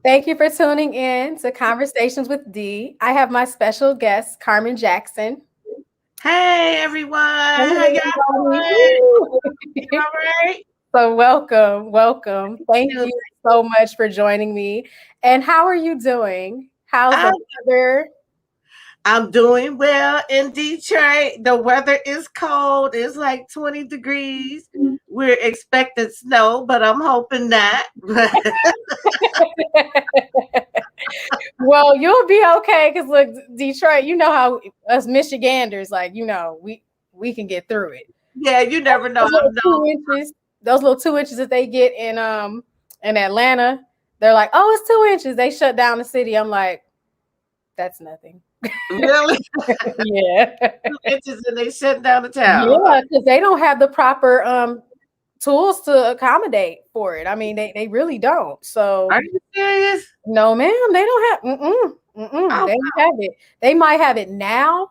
Thank you for tuning in to Conversations with Dee. I have my special guest, Carmen Jackson. Hey everyone, Hey, how y'all everybody. doing? Woo! All right. So, welcome, welcome. Thank Good. you so much for joining me. And how are you doing? How's the I'm, weather? I'm doing well in Detroit. The weather is cold. It's like 20 degrees. We're expecting snow, but I'm hoping not. Well, you'll be okay because look, Detroit, you know how us Michiganders, like, we can get through it. Yeah, you never know. Those little I'm known. 2 inches, those little 2 inches that they get in Atlanta, they're like, oh, it's 2 inches. They shut down the city. I'm like, that's nothing. Really? Yeah. 2 inches and they shut down the town. Yeah, because they don't have the proper tools to accommodate for it. I mean, they really don't. So Are you serious? no, ma'am, they don't have Oh, they don't have it. They might have it now,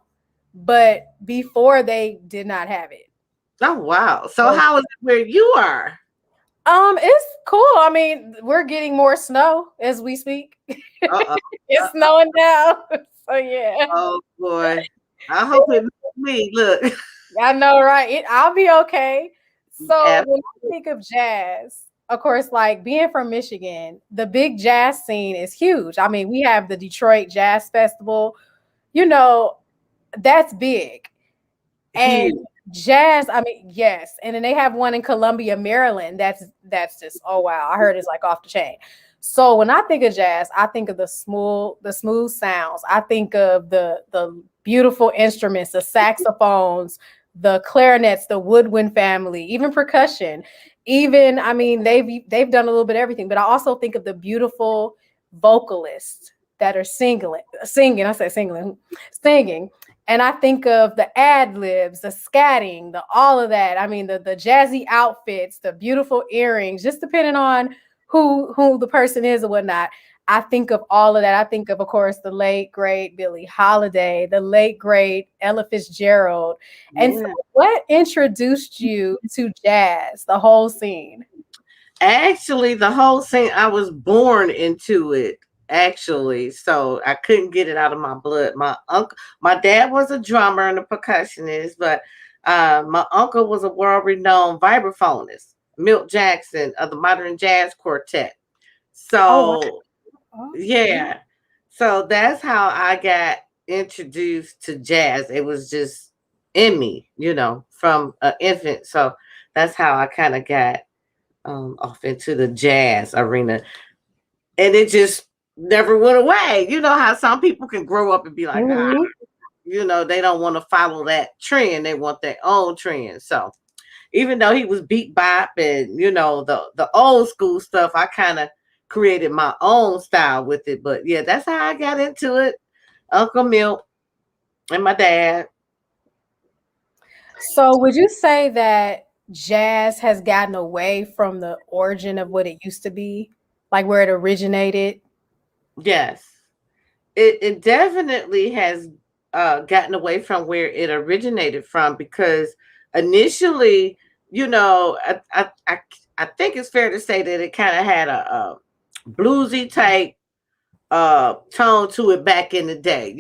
but before they did not have it. oh wow. So So how is it where you are? it's cool. I mean, we're getting more snow as we speak. Uh-oh. It's Uh-oh. snowing now. So yeah. Oh boy. I hope it makes me look. I know, right? I'll be okay. So when I think of jazz, of course, like being from Michigan, the big jazz scene is huge. I mean, we have the Detroit Jazz Festival, you know, that's big. And Huge. jazz, I mean, yes. And then they have one in Columbia, Maryland. That's just, oh wow. I heard it's like off the chain. So when I think of jazz, I think of the smooth sounds. I think of the beautiful instruments, the saxophones, the clarinets, the woodwind family, even percussion. Even I mean, they've done a little bit of everything, but I also think of the beautiful vocalists that are singing. I say singing. And I think of the ad libs, the scatting, the all of that. I mean, the jazzy outfits, the beautiful earrings, just depending on who the person is or whatnot. I think of all of that. I think of course, the late great Billie Holiday, the late great Ella Fitzgerald. And so, Yeah. what introduced you to jazz, the whole scene? Actually, the whole thing, I was born into it. Actually, so I couldn't get it out of my blood. My dad was a drummer and a percussionist, but my uncle was a world-renowned vibraphonist, Milt Jackson of the Modern Jazz Quartet. Oh wow. So Oh, yeah, so that's how I got introduced to jazz. It was just in me, from an infant. So that's how I kind of got off into the jazz arena. And it just never went away. You know how some people can grow up and be like, mhm. they don't want to follow that trend. They want their own trend. So even though he was beat bop and, the old school stuff, I kind of created my own style with it. But yeah, that's how I got into it. Uncle Milt and my dad. So, would you say that jazz has gotten away from the origin of what it used to be, like where it originated? Yes. It definitely has gotten away from where it originated from because initially, I think it's fair to say that it kind of had a bluesy type tone to it back in the day.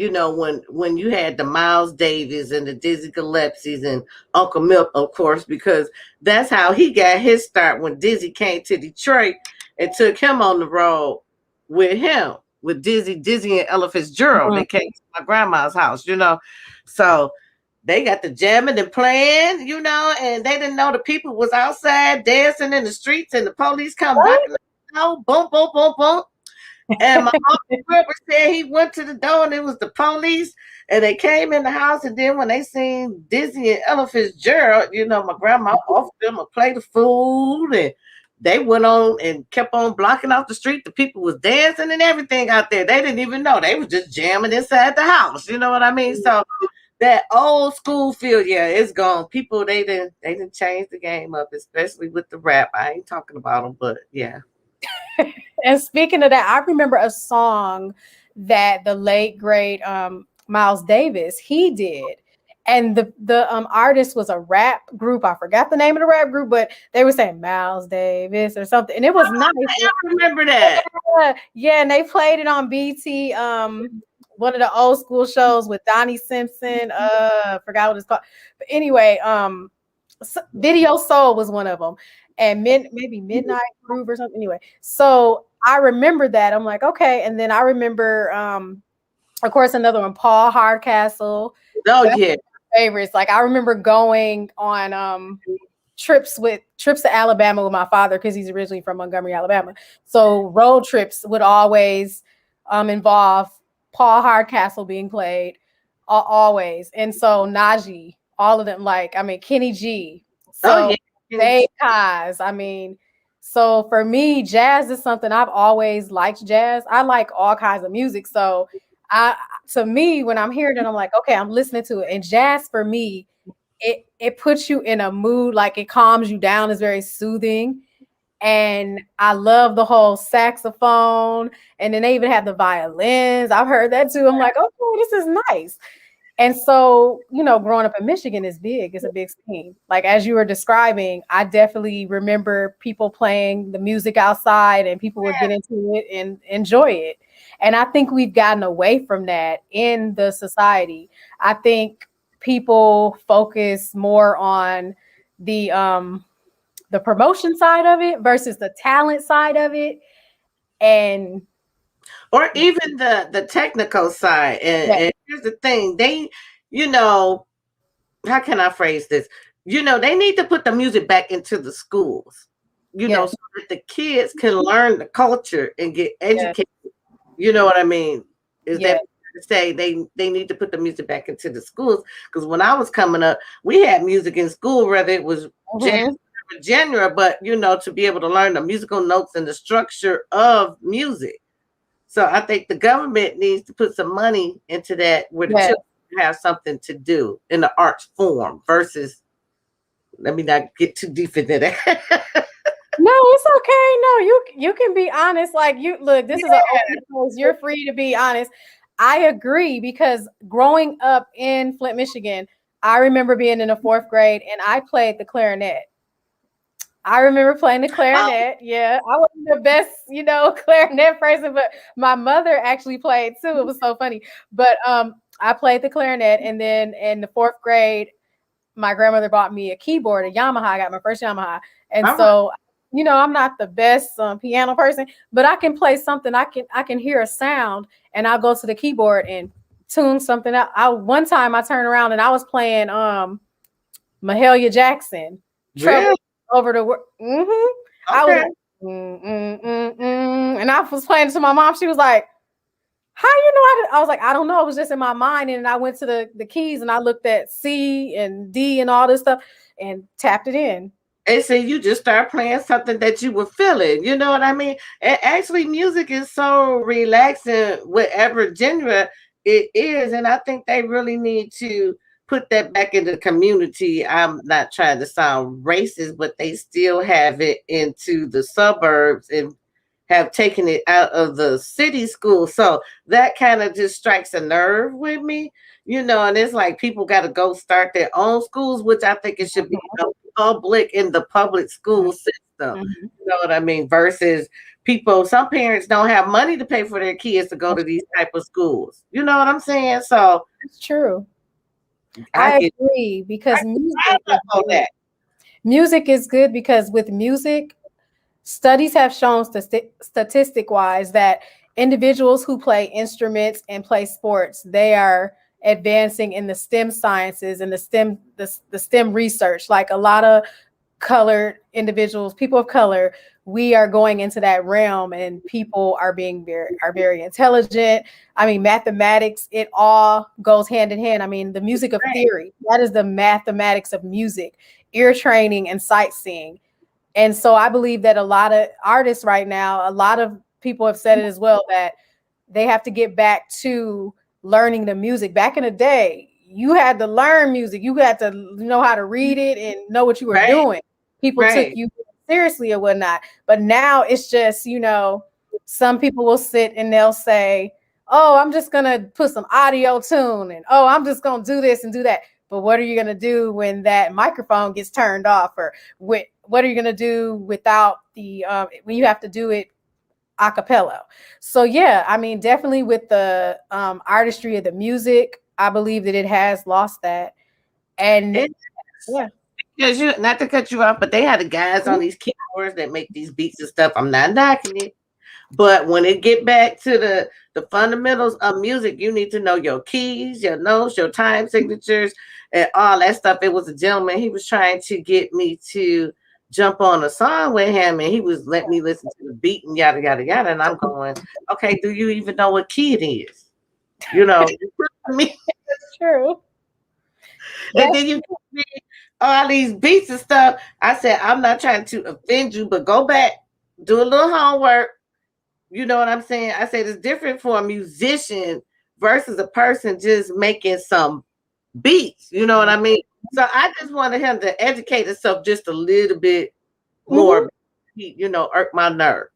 When you had the Miles Davis and the Dizzy Gillespie's and Uncle Milk, of course, because that's how he got his start when Dizzy came to Detroit and took him on the road with him with Dizzy and Ella Fitzgerald. Mhm. They came to my grandma's house. So they got the jamming and playing, and they didn't know the people was outside dancing in the streets and the police come knocking on the door, boom, boom, boom, boom. And my uncle Wilbur said he went to the door and it was the police. And they came in the house. And then when they seen Dizzy and Ella Fitzgerald, my grandma offered them a plate of food. And they went on and kept on blocking off the street. The people was dancing and everything out there. They didn't even know. They was just jamming inside the house. You know what I mean? So that old school feel, yeah, it's gone. People, they didn't change the game up, especially with the rap. I ain't talking about them, but yeah. And speaking of that, I remember a song that the late great Miles Davis he did. And the artist was a rap group. I forgot the name of the rap group, but they were saying Miles Davis or something. And it was nice. I remember that. Yeah, and they played it on BT. One of the old school shows with Donnie Simpson. Forgot what it's called. But anyway, Video Soul was one of them, and maybe Midnight Groove or something. Anyway, so I remember that. I'm like, okay, and then I remember, of course, another one, Paul Hardcastle. Oh That's yeah. favorites. Like I remember going on trips to Alabama with my father because he's originally from Montgomery, Alabama. So road trips would always involve Paul Hardcastle being played always. And so Najee, all of them, like I mean Kenny G. Oh So yeah. they guys, I mean, so for me, jazz is something I've always liked jazz. I like all kinds of music. So I to me, when I'm hearing it, I'm like, okay, I'm listening to it. And jazz for me, it puts you in a mood, like it calms you down, it's very soothing. And I love the whole saxophone. And then they even have the violins. I've heard that too. I'm like, okay, this is nice. And so, growing up in Michigan is big. It's a big scene. Like as you were describing, I definitely remember people playing the music outside and people would get into it and enjoy it. And I think we've gotten away from that in the society. I think people focus more on the promotion side of it versus the talent side of it. And or even the technical side. And here's the thing, they, how can I phrase this? They need to put the music back into the schools, so that the kids can learn the culture and get educated. You know what I mean? Is that say they need to put the music back into the schools? Because when I was coming up, we had music in school, whether it was jazz or genre, but to be able to learn the musical notes and the structure of music. So I think the government needs to put some money into that where the children have something to do in the arts form versus, let me not get too deep into that. No, it's okay. No, you can be honest. Like you look, this is an open place. You're free to be honest. I agree because growing up in Flint, Michigan, I remember being in the 4th grade and I played the clarinet. I remember playing the clarinet. Yeah, I wasn't the best, clarinet person, but my mother actually played too. It was so funny. But I played the clarinet, and then in the 4th grade, my grandmother bought me a keyboard, a Yamaha. I got my first Yamaha, and so I'm not the best piano person, but I can play something. I can hear a sound, and I'll go to the keyboard and tune something out. One time I turned around and I was playing Mahalia Jackson. Really? Over the word. I was like, and I was playing to my mom. She was like, how you know? I was like, I don't know. It was just in my mind. And I went to the keys and I looked at C and D and all this stuff and tapped it in. And so you just start playing something that you were feeling. You know what I mean? And actually, music is so relaxing, whatever genre it is. And I think they really need to put that back in the community. I'm not trying to sound racist, but they still have it into the suburbs and have taken it out of the city schools. So that kind of just strikes a nerve with me, and it's like people got to go start their own schools, which I think it should be public in the public school system. You know what I mean? Versus some parents don't have money to pay for their kids to go to these type of schools. You know what I'm saying? So it's true. I agree because music is good because with music, studies have shown statistic wise that individuals who play instruments and play sports, they are advancing in the STEM sciences and the STEM research. Like a lot of colored individuals, people of color, we are going into that realm, and people are being very intelligent. I mean, mathematics, it all goes hand in hand. I mean, the music of theory, that is the mathematics of music, ear training and sightseeing. And so I believe that a lot of artists right now, a lot of people have said it as well, that they have to get back to learning the music. Back in the day, you had to learn music. You had to know how to read it and know what you were doing. People took you seriously or whatnot. But now it's just, some people will sit and they'll say, oh, I'm just going to put some audio tune and, oh, I'm just going to do this and do that. But what are you going to do when that microphone gets turned off? Or what are you going to do without when you have to do it a cappella. So yeah, I mean, definitely with the artistry of the music, I believe that it has lost that. And It, yeah. because you, not to cut you off, but they had the guys on these keyboards that make these beats and stuff. I'm not knocking it. But when it get back to the fundamentals of music, you need to know your keys, your notes, your time signatures, and all that stuff. It was a gentleman. He was trying to get me to jump on a song with him, and he was letting me listen to the beat and yada yada yada. And I'm going, okay, do you even know what key it is? You know, me. That's true. And That's then you give me all these beats and stuff. I said, I'm not trying to offend you, but go back, do a little homework. You know what I'm saying? I said it's different for a musician versus a person just making some beats. You know what I mean? So I just wanted him to educate himself just a little bit more. You know, irk my nerve.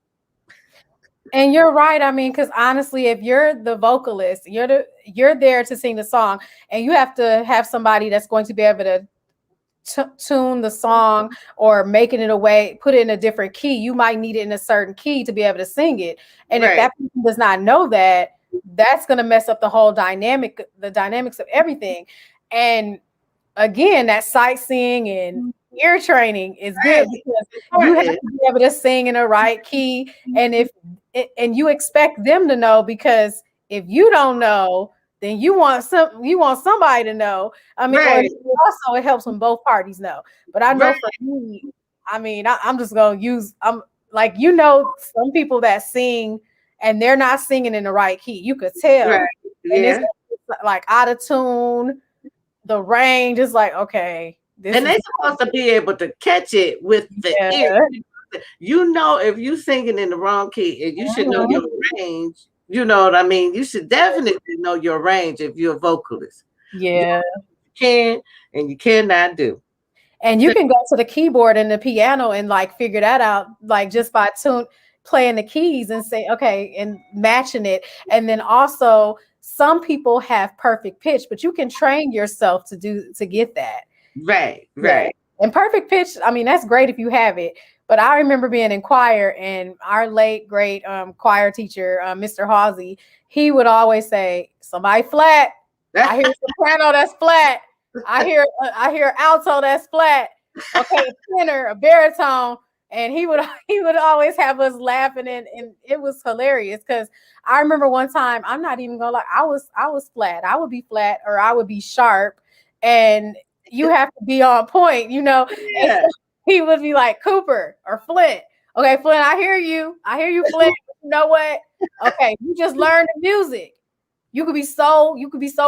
And you're right. I mean, because honestly, if you're the vocalist, you're there to sing the song, and you have to have somebody that's going to be able to tune the song or making it a way, put it in a different key. You might need it in a certain key to be able to sing it. And if Right, that person does not know that, that's going to mess up the whole the dynamics of everything. And again, that sightseeing and ear training is good right. because you have Important. to be able to sing in the right key. And if and you expect them to know, because if you don't know, then you want somebody to know. I mean, or Right, also it helps when both parties know. But I know right, for me, I mean, I'm just gonna use I'm like, you know, some people that sing and they're not singing in the right key. You could right. tell. And it's Yeah. like out of tune, the range is like, okay, this And is they're supposed to be able to catch it with the ear. yeah. You know, if you singing in the wrong key, and you should know Mhm. your range. You know what I mean? You should definitely know your range if you're a vocalist. You Yeah. can and you cannot do. And you can go to the keyboard and the piano and like figure that out, like just by playing the keys and say, okay, and matching it. And then also some people have perfect pitch, but you can train yourself to get that. Right, Yeah. right. And perfect pitch, I mean, that's great if you have it. But I remember being in choir, and our late great choir teacher, Mr. Hawsey, he would always say, somebody flat. I hear soprano that's flat. I hear alto that's flat. Okay, a tenor, a baritone. And he would he would always have us laughing, and it was hilarious because I remember one time, I'm not even gonna lie, I was flat. I would be flat or I would be sharp. And you have to be on point, you know. And Yeah, so he would be like, Cooper or Flint. Okay, Flint, I hear you. I hear you, Flint. You know what? Okay, you just learn the music. You could be so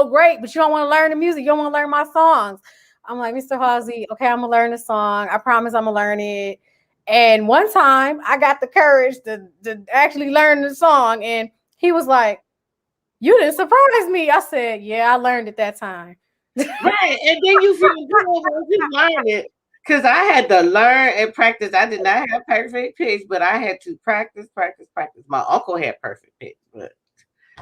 great, but you don't want to learn the music. You don't want to learn my songs. I'm like, Mr. Halsey, okay, I'm gonna learn the song. I promise I'm gonna learn it. And one time I got the courage to actually learn the song, and he was like, you didn't surprise me. I said, yeah, I learned it that time. right. And then you feel good once you learn it. Because I had to learn and practice. I did not have perfect pitch, but I had to practice, practice, practice. My uncle had perfect pitch, but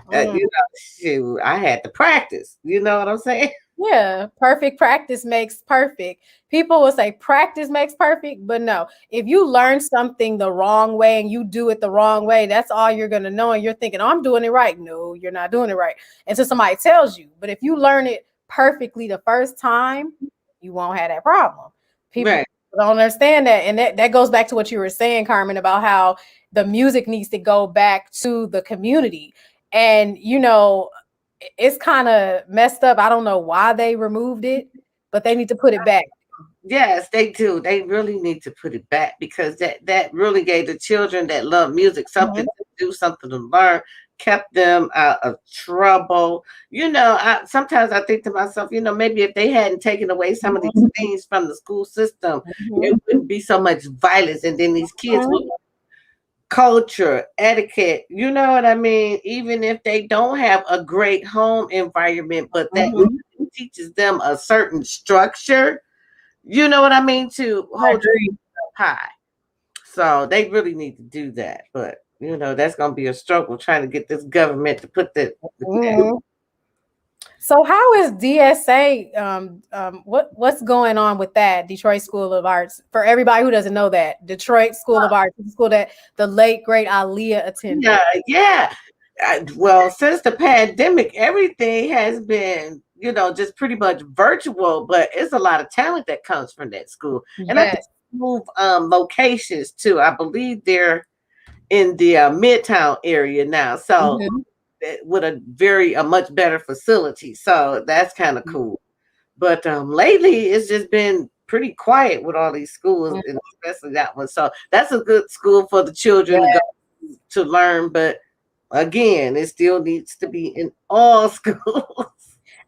Mm. you know, shoot, I had to practice. You know what I'm saying? Yeah, perfect practice makes perfect. People will say practice makes perfect, but no. If you learn something the wrong way and you do it the wrong way, that's all you're going to know. And you're thinking, oh, I'm doing it right. No, you're not doing it right. Until somebody tells you. But if you learn it perfectly the first time, you won't have that problem. People Right. don't understand that. And that goes back to what you were saying, Carmen, about how the music needs to go back to the community. And, you know, it's kind of messed up. I don't know why they removed it, but they need to put it back. Yes, they do. They really need to put it back because that really gave the children that love music something Mhm. to do, something to learn, kept them out of trouble. You know, sometimes I think to myself, you know, maybe if they hadn't taken away some of these things from the school system, Mhm. it wouldn't be so much violence, and then these kids would Mhm. culture, etiquette. You know what I mean? Even if they don't have a great home environment, but that Mhm. teaches them a certain structure. You know what I mean? To I hold agree. you up high. So they really need to do that. But you know, that's gonna be a struggle trying to get this government to put the Mhm. So how is DSA? What's going on with that? Detroit School of Arts. For everybody who doesn't know that, Detroit School of Arts is a school that the late great Aaliyah attended. Yeah, yeah. Well, since the pandemic, everything has been, just pretty much virtual, but it's a lot of talent that comes from that school. And I think Yes. they move locations too. I believe they're in the Midtown area now. So Mhm. with a much better facility. So that's kind of cool. But lately, it's just been pretty quiet with all these schools, and especially that one. So that's a good school for the children to go to learn. But again, it still needs to be in all schools.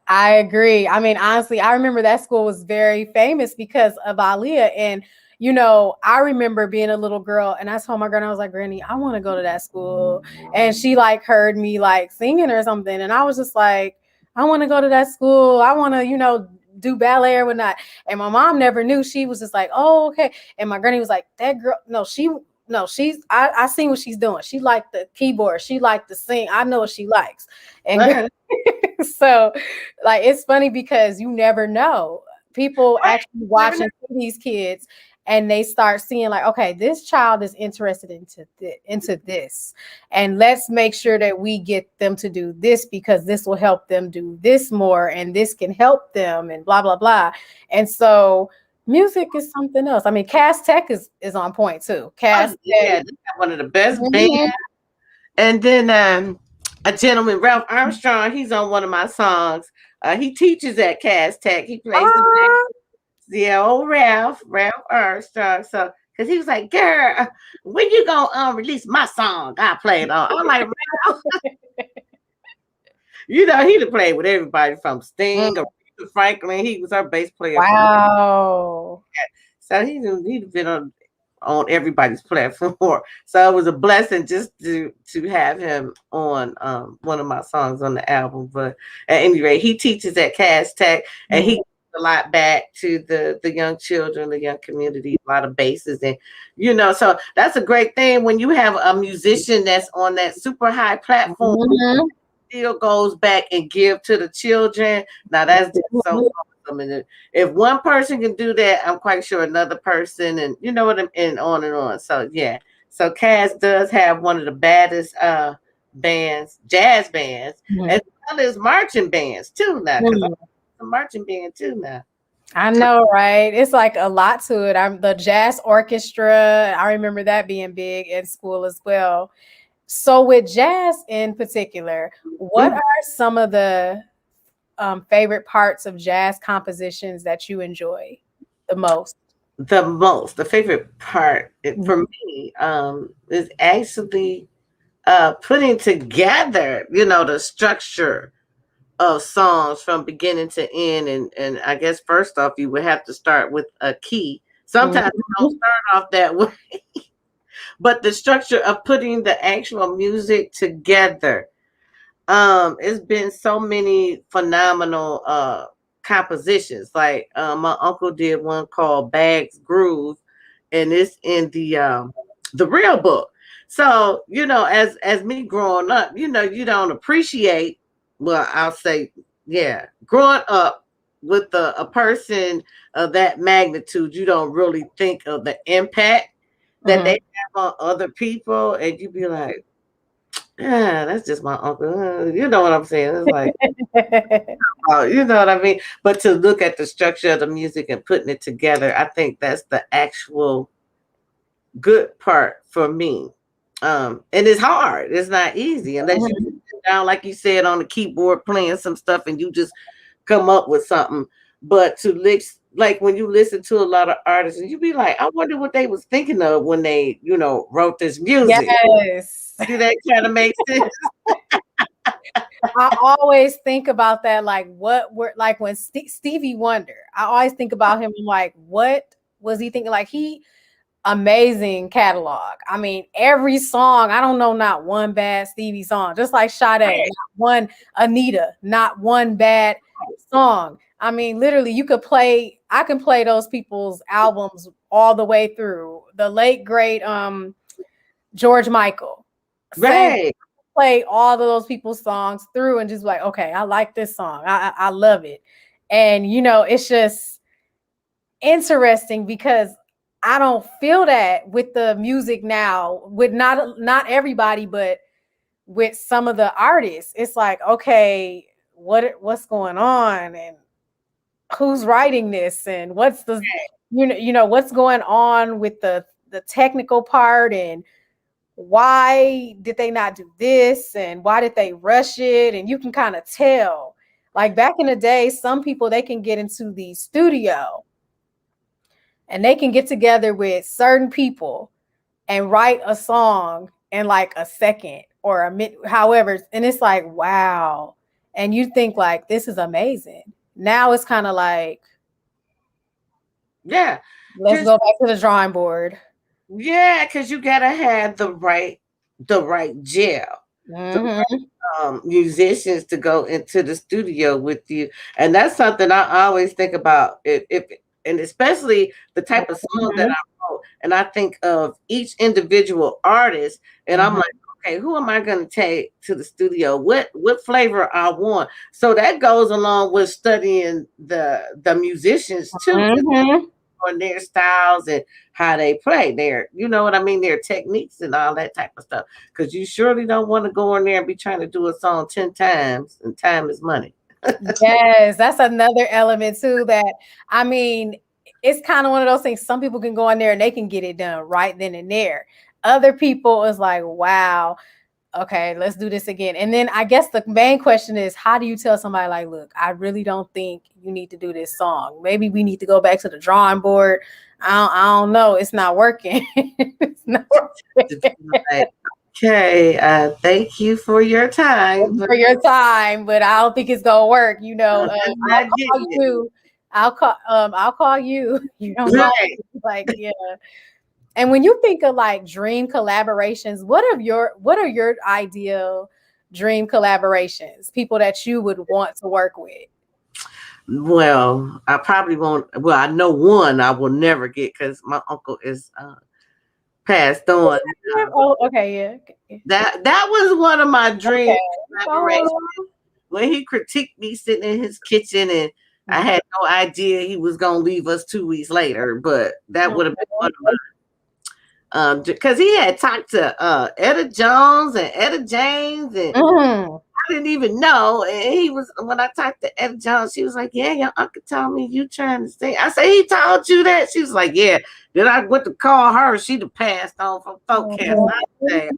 I agree. I mean, honestly, I remember that school was very famous because of Aaliyah. And, I remember being a little girl and I told my girl, I was like, Granny, I want to go to that school. And she like heard me like singing or something. And I was just like, I want to go to that school. I want to, do ballet or whatnot. And my mom never knew. She was just like, oh, okay. And my granny was like, that girl, I seen what she's doing. She liked the keyboard. She liked to sing. I know what she likes. And so like it's funny because you never know. People actually watch and see these kids and they start seeing like, okay, this child is interested into this. And let's make sure that we get them to do this because this will help them do this more and this can help them and blah blah blah. And so music is something else. I mean, Cass Tech is on point too. Cass Tech. Yeah, they got one of the best bands. Mhm. And then a gentleman, Ralph Armstrong, he's on one of my songs. He teaches at Cass Tech. He plays the Ah. old Ralph Armstrong. So, because he was like, girl, when you gonna release my song? I play it on. I'm like, Ralph, he'd played with everybody from Sting or Franklin. He was our bass player. Wow. So he'd been on everybody's platform. So it was a blessing just to have him on one of my songs on the album. But at any rate, he teaches at Cass Tech and he gives a lot back to the young children, the young community, a lot of bases. And so that's a great thing when you have a musician that's on that super high platform. Still goes back and give to the children. Now that's just so awesome. And if one person can do that, I'm quite sure another person, and and on and on. So yeah. So Cass does have one of the baddest bands, jazz bands, as well as marching bands too now. Because I'm a marching band too now. I know, right? It's like a lot to it. I'm the jazz orchestra. I remember that being big in school as well. So with jazz in particular, what are some of the favorite parts of jazz compositions that you enjoy the most? The favorite part for me is actually putting together, the structure of songs from beginning to end. And I guess first off, you would have to start with a key. Sometimes you don't start off that way, but the structure of putting the actual music together. It's been so many phenomenal compositions. Like my uncle did one called Bags Groove, and it's in the real book. So, as me growing up, you don't appreciate, well, I'll say, yeah, growing up with a person of that magnitude, you don't really think of the impact that they have on other people, and you be like, yeah, that's just my uncle. You know what I'm saying? It's like, you know what I mean? But to look at the structure of the music and putting it together, I think that's the actual good part for me. And it's hard. It's not easy unless you sit down, like you said, on the keyboard playing some stuff and you just come up with something. But like when you listen to a lot of artists and you be like, I wonder what they was thinking of when they, wrote this music. Yes. Do that kind of make sense? I always think about that, like what were like when Stevie Wonder. I always think about him like, what was he thinking? Like amazing catalog. I mean, every song. I don't know not one bad Stevie song. Just like Sade, not one Anita, not one bad song. I mean, literally, I can play those people's albums all the way through. The late great George Michael. Right. play all of those people's songs through and just like, okay, I like this song. I love it. And it's just interesting because I don't feel that with the music now, with not everybody, but with some of the artists. It's like, okay, what's going on and who's writing this and what's the what's going on with the technical part and why did they not do this and why did they rush it, and you can kind of tell. Like back in the day, some people, they can get into the studio and they can get together with certain people and write a song in like a second or a minute, however, and it's like, wow. And you think like, this is amazing. Now it's kind of like, yeah, let's go back to the drawing board. Yeah, because you gotta have the right gel. Musicians to go into the studio with you, and that's something I always think about. If and especially the type of song that I wrote, and I think of each individual artist, and I'm like, okay, who am I going to take to the studio? What flavor I want? So that goes along with studying the musicians too. On their styles and how they play their, you know what I mean, their techniques and all that type of stuff. Because you surely don't want to go in there and be trying to do a song 10 times, and time is money. Yes, that's another element too. That I mean, it's kind of one of those things. Some people can go in there and they can get it done right then and there. Other people is like, wow, okay, let's do this again. And then I guess the main question is, how do you tell somebody like, look, I really don't think you need to do this song. Maybe we need to go back to the drawing board. I don't know. It's not working. It's not working. Okay, thank you for your time. For your time, but I don't think it's gonna work. I'll call you. You don't know, like, yeah. And when you think of like dream collaborations, what are your ideal dream collaborations? People that you would want to work with? Well, I probably won't. Well, I know one I will never get because my uncle is passed on. Oh, okay, yeah. That was one of my dream collaborations. When he critiqued me sitting in his kitchen, and I had no idea he was gonna leave us 2 weeks later, but that would have been one of mine. Because he had talked to Etta Jones and Etta James, and I didn't even know. And when I talked to Etta Jones, she was like, "Yeah, your uncle told me you trying to sing." I said, "He told you that?" She was like, "Yeah." Then I went to call her. She'd have passed on from Focus. I said,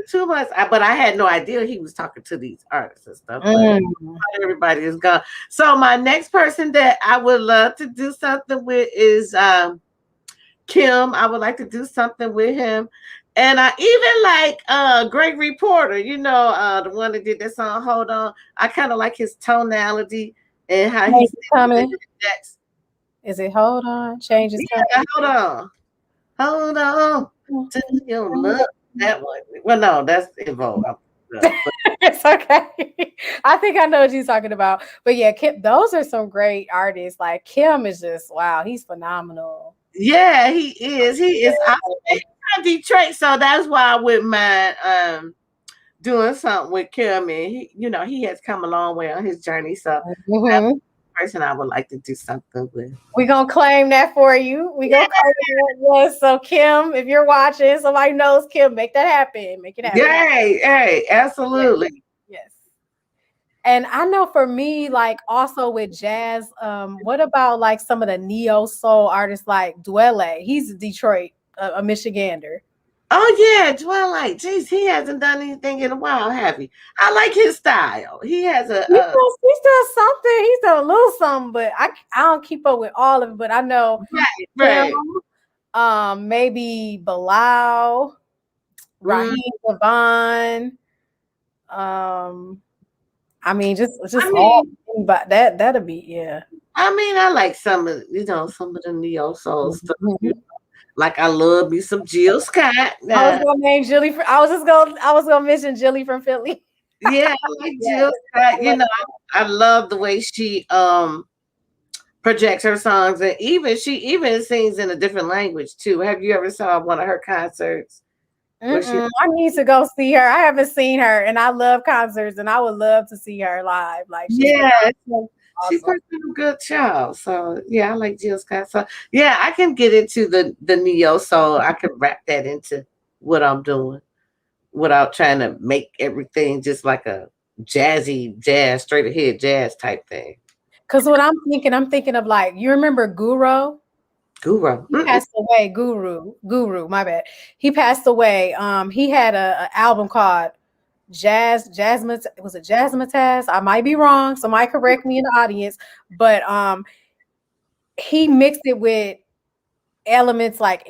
too much, but I had no idea he was talking to these artists and stuff. But everybody is gone. So my next person that I would love to do something with is Kim. I would like to do something with him, and I even like Gregory Porter. The one that did that song. Hold on, I kind of like his tonality and how he's coming. Is it Hold On? Change is coming. Hold on to your love. That one. Well, no, that's involved. It's okay. I think I know what you're talking about. But yeah, Kim, those are some great artists. Like Kim is just, wow, he's phenomenal. Yeah, he is. He is. I'm Detroit, so that's why I wouldn't mind doing something with Kim. And he has come a long way on his journey. So that's the person I would like to do something with. We're gonna claim that for you. We gonna claim that. Yes. So Kim, if you're watching, somebody knows Kim, make that happen. Make it happen. Hey, absolutely. Yes. And I know for me, like also with jazz, what about like some of the neo soul artists like Dwele? He's a Detroit, a Michigander. Oh yeah, Twilight. Jeez, he hasn't done anything in a while, have he? I like his style. He has a. He does something. He's done a little something, but I don't keep up with all of it. But I know, right. Maybe Bilal, Raheem Devon. I mean, all, but that'll be, yeah. I mean, I like some of the neo soul stuff. Like I love me some Jill Scott. I was gonna name Jilly. I was gonna mention Jilly from Philly. Yeah, I like Jill Scott. I love the way she projects her songs, and she even sings in a different language too. Have you ever saw one of her concerts? Where she? I need to go see her. I haven't seen her, and I love concerts, and I would love to see her live. Like she's Yeah, she awesome. puts in a good job. So yeah, I like Jill Scott. So yeah, I can get into the neo soul. I can wrap that into what I'm doing without trying to make everything just like a jazzy jazz, straight ahead jazz type thing. Because what I'm thinking of like, you remember Guru? Guru. He passed away. Guru. My bad. He passed away. He had a album called Jasmine. Was it Jazzmatazz? I might be wrong. Somebody correct me in the audience. But he mixed it with elements like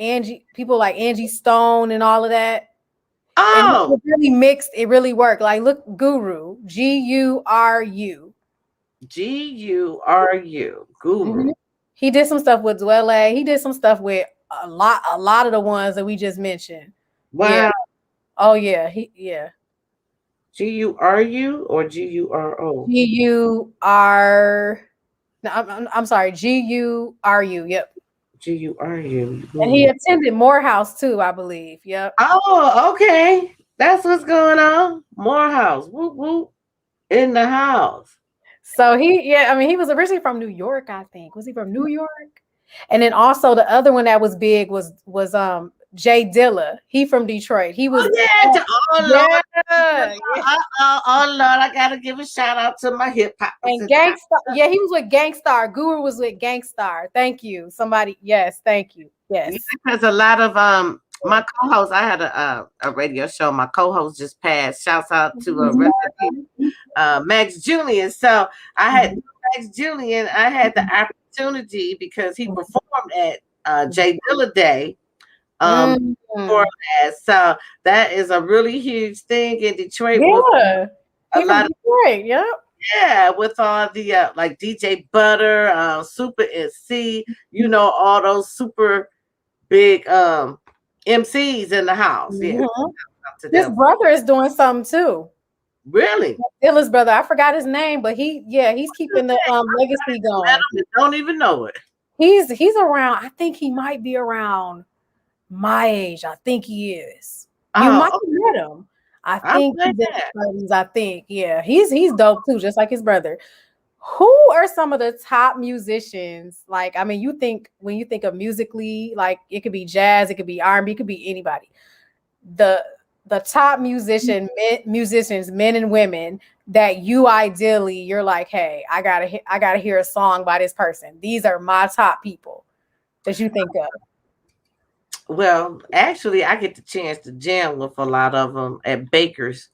people like Angie Stone and all of that. And Oh, it really mixed. It really worked. Like, look, Guru, Guru. Guru. Guru. Mhm. He did some stuff with Dwelle. He did some stuff with a lot of the ones that we just mentioned. Yeah. Wow. Oh yeah. Yeah. Guru or Guro? Gur. No, I'm sorry. Guru. Yep. Guru. And he attended Morehouse too, I believe. Yep. Oh, okay. That's what's going on. Morehouse. Whoop whoop. In the house. So yeah, I mean, he was originally from New York, I think. Was he from New York? And then also the other one that was big was Jay Dilla. He from Detroit. He was Oh yeah. Oh Lord. yeah. Oh Lord. I gotta give a shout out to my hip hoppers. And Gangstar, yeah, he was with Gangstar. Guru was with Gangstar. Thank you. Somebody, yes, thank you. Yes. Because a lot of my co-host, I had a radio show. My co-host just passed. Shouts out to Max Julian. So I had Max Julian. I had the opportunity because he performed at Jay Dilla Day. Before last. So that is a really huge thing in Detroit. Yeah. A lot of Detroit, yep. yeah, with all the like DJ Butter, Super NC, you know, all those super big MCs in the house. Yeah. His brother is doing something too. Really? Dilla's brother. I forgot his name, but he's keeping the legacy going. Don't even know it. He's around. I think he might be around my age. I think he is. You might have met him. I think he's in his 30s, I think. Yeah, he's dope too, just like his brother. Who are some of the top musicians? Like, I mean, when you think of musically, like it could be jazz, it could be R&B, it could be anybody. The top musicians, men and women that you're like, hey, I gotta hear a song by this person. These are my top people that you think of. Well, actually, I get the chance to jam with a lot of them at Baker's.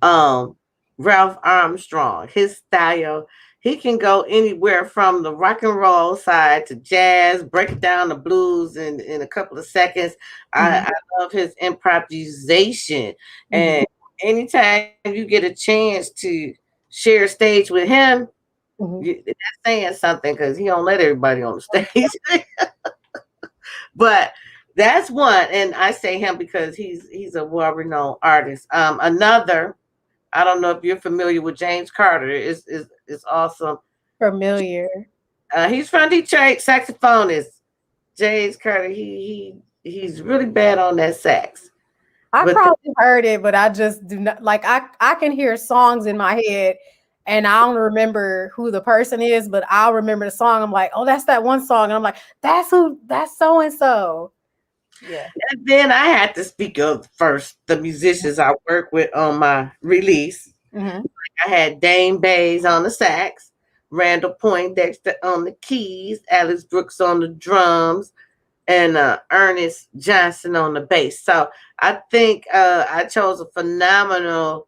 Ralph Armstrong, his style, he can go anywhere from the rock and roll side to jazz, break down the blues in a couple of seconds. I love his improvisation. And anytime you get a chance to share a stage with him, that's saying something because he don't let everybody on the stage. But that's one, and I say him because he's a well-renowned artist. Another, I don't know if you're familiar with James Carter. Is awesome. Familiar. He's from Detroit, saxophonist. James Carter. He's really bad on that sax. I probably heard it, but I just do not like. I can hear songs in my head, and I don't remember who the person is, but I'll remember the song. I'm like, oh, that's that one song, and I'm like, that's so and so. Yeah. And then I had to speak of first the musicians I work with on my release. I had Dane Bays on the sax, Randall Poindexter on the keys, Alex Brooks on the drums, and Ernest Johnson on the bass. So I think I chose a phenomenal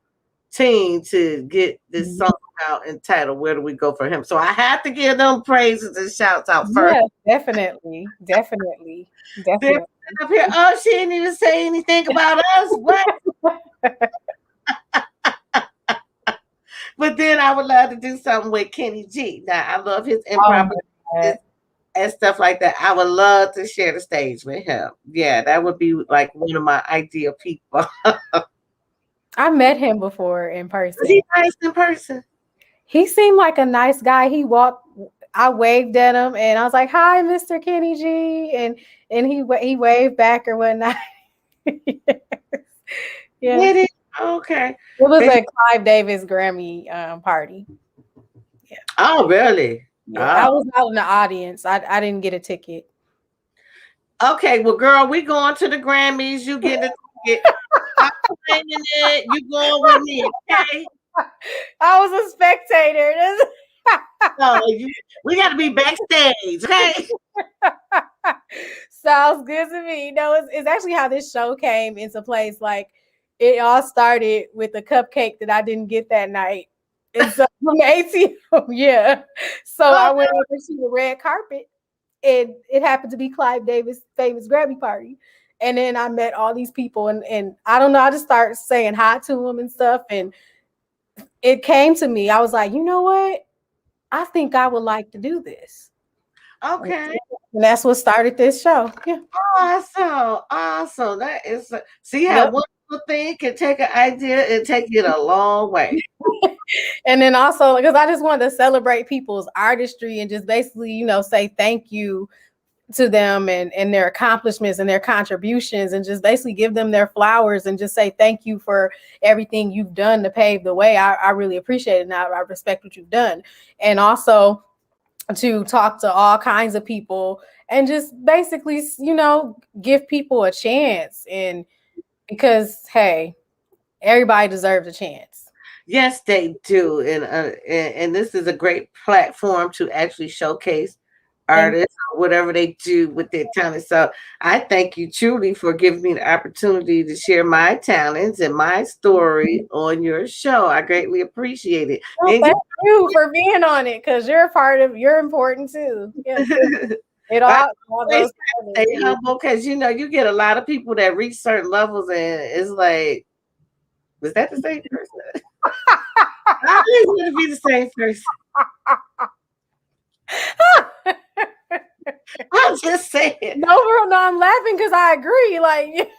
team to get this song out entitled "Where Do We Go For Him." So I have to give them praises and shouts out first. Yeah, definitely. Up here, oh, she didn't even say anything about us. What? But then I would love to do something with Kenny G. Now I love his improvisation and stuff like that. I would love to share the stage with him. Yeah, that would be like one of my ideal people. I met him before in person. Was he nice in person? He seemed like a nice guy. I waved at him and I was like, "Hi, Mr. Kenny G," and he waved back or whatnot. Yeah. Did it? Okay. It was They- a Clive Davis Grammy party. Yeah. oh, really? Yeah. Oh. I was out in the audience. I didn't get a ticket. Okay, well, girl, we going to the Grammys. You get a ticket. I'm playing it. You going with me, okay? I was a spectator. No, we got to be backstage, okay? Sounds good to me. No, it's actually how this show came into place. Like, it all started with a cupcake that I didn't get that night. And so from the ATM, yeah. So Oh, I went over to the red carpet, and it happened to be Clive Davis' famous Grammy party. And then I met all these people, and I don't know, I just started saying hi to them and stuff. And it came to me. I was like, you know what? I think I would like to do this. okay. And that's what started this show. Yeah. Awesome. Awesome. That is, see how Yep. one little thing can take an idea and take it a long way. And then also, because I just wanted to celebrate people's artistry and just basically, say thank you to them and their accomplishments and their contributions, and just basically give them their flowers and just say thank you for everything you've done to pave the way. I really appreciate it. Now I respect what you've done. And also to talk to all kinds of people and just basically, give people a chance. And because, hey, everybody deserves a chance. Yes, they do, and this is a great platform to actually showcase Thank artists or whatever they do with their talent. So I thank you truly for giving me the opportunity to share my talents and my story on your show. I greatly appreciate it. Well, And thank you for being on it, because you're important too. Yeah. It I all always goes stay together. humble because you get a lot of people that reach certain levels, and it's like, was that the same person? I always want to be the same person. I'm just saying. No, girl, no, I'm laughing because I agree. Like,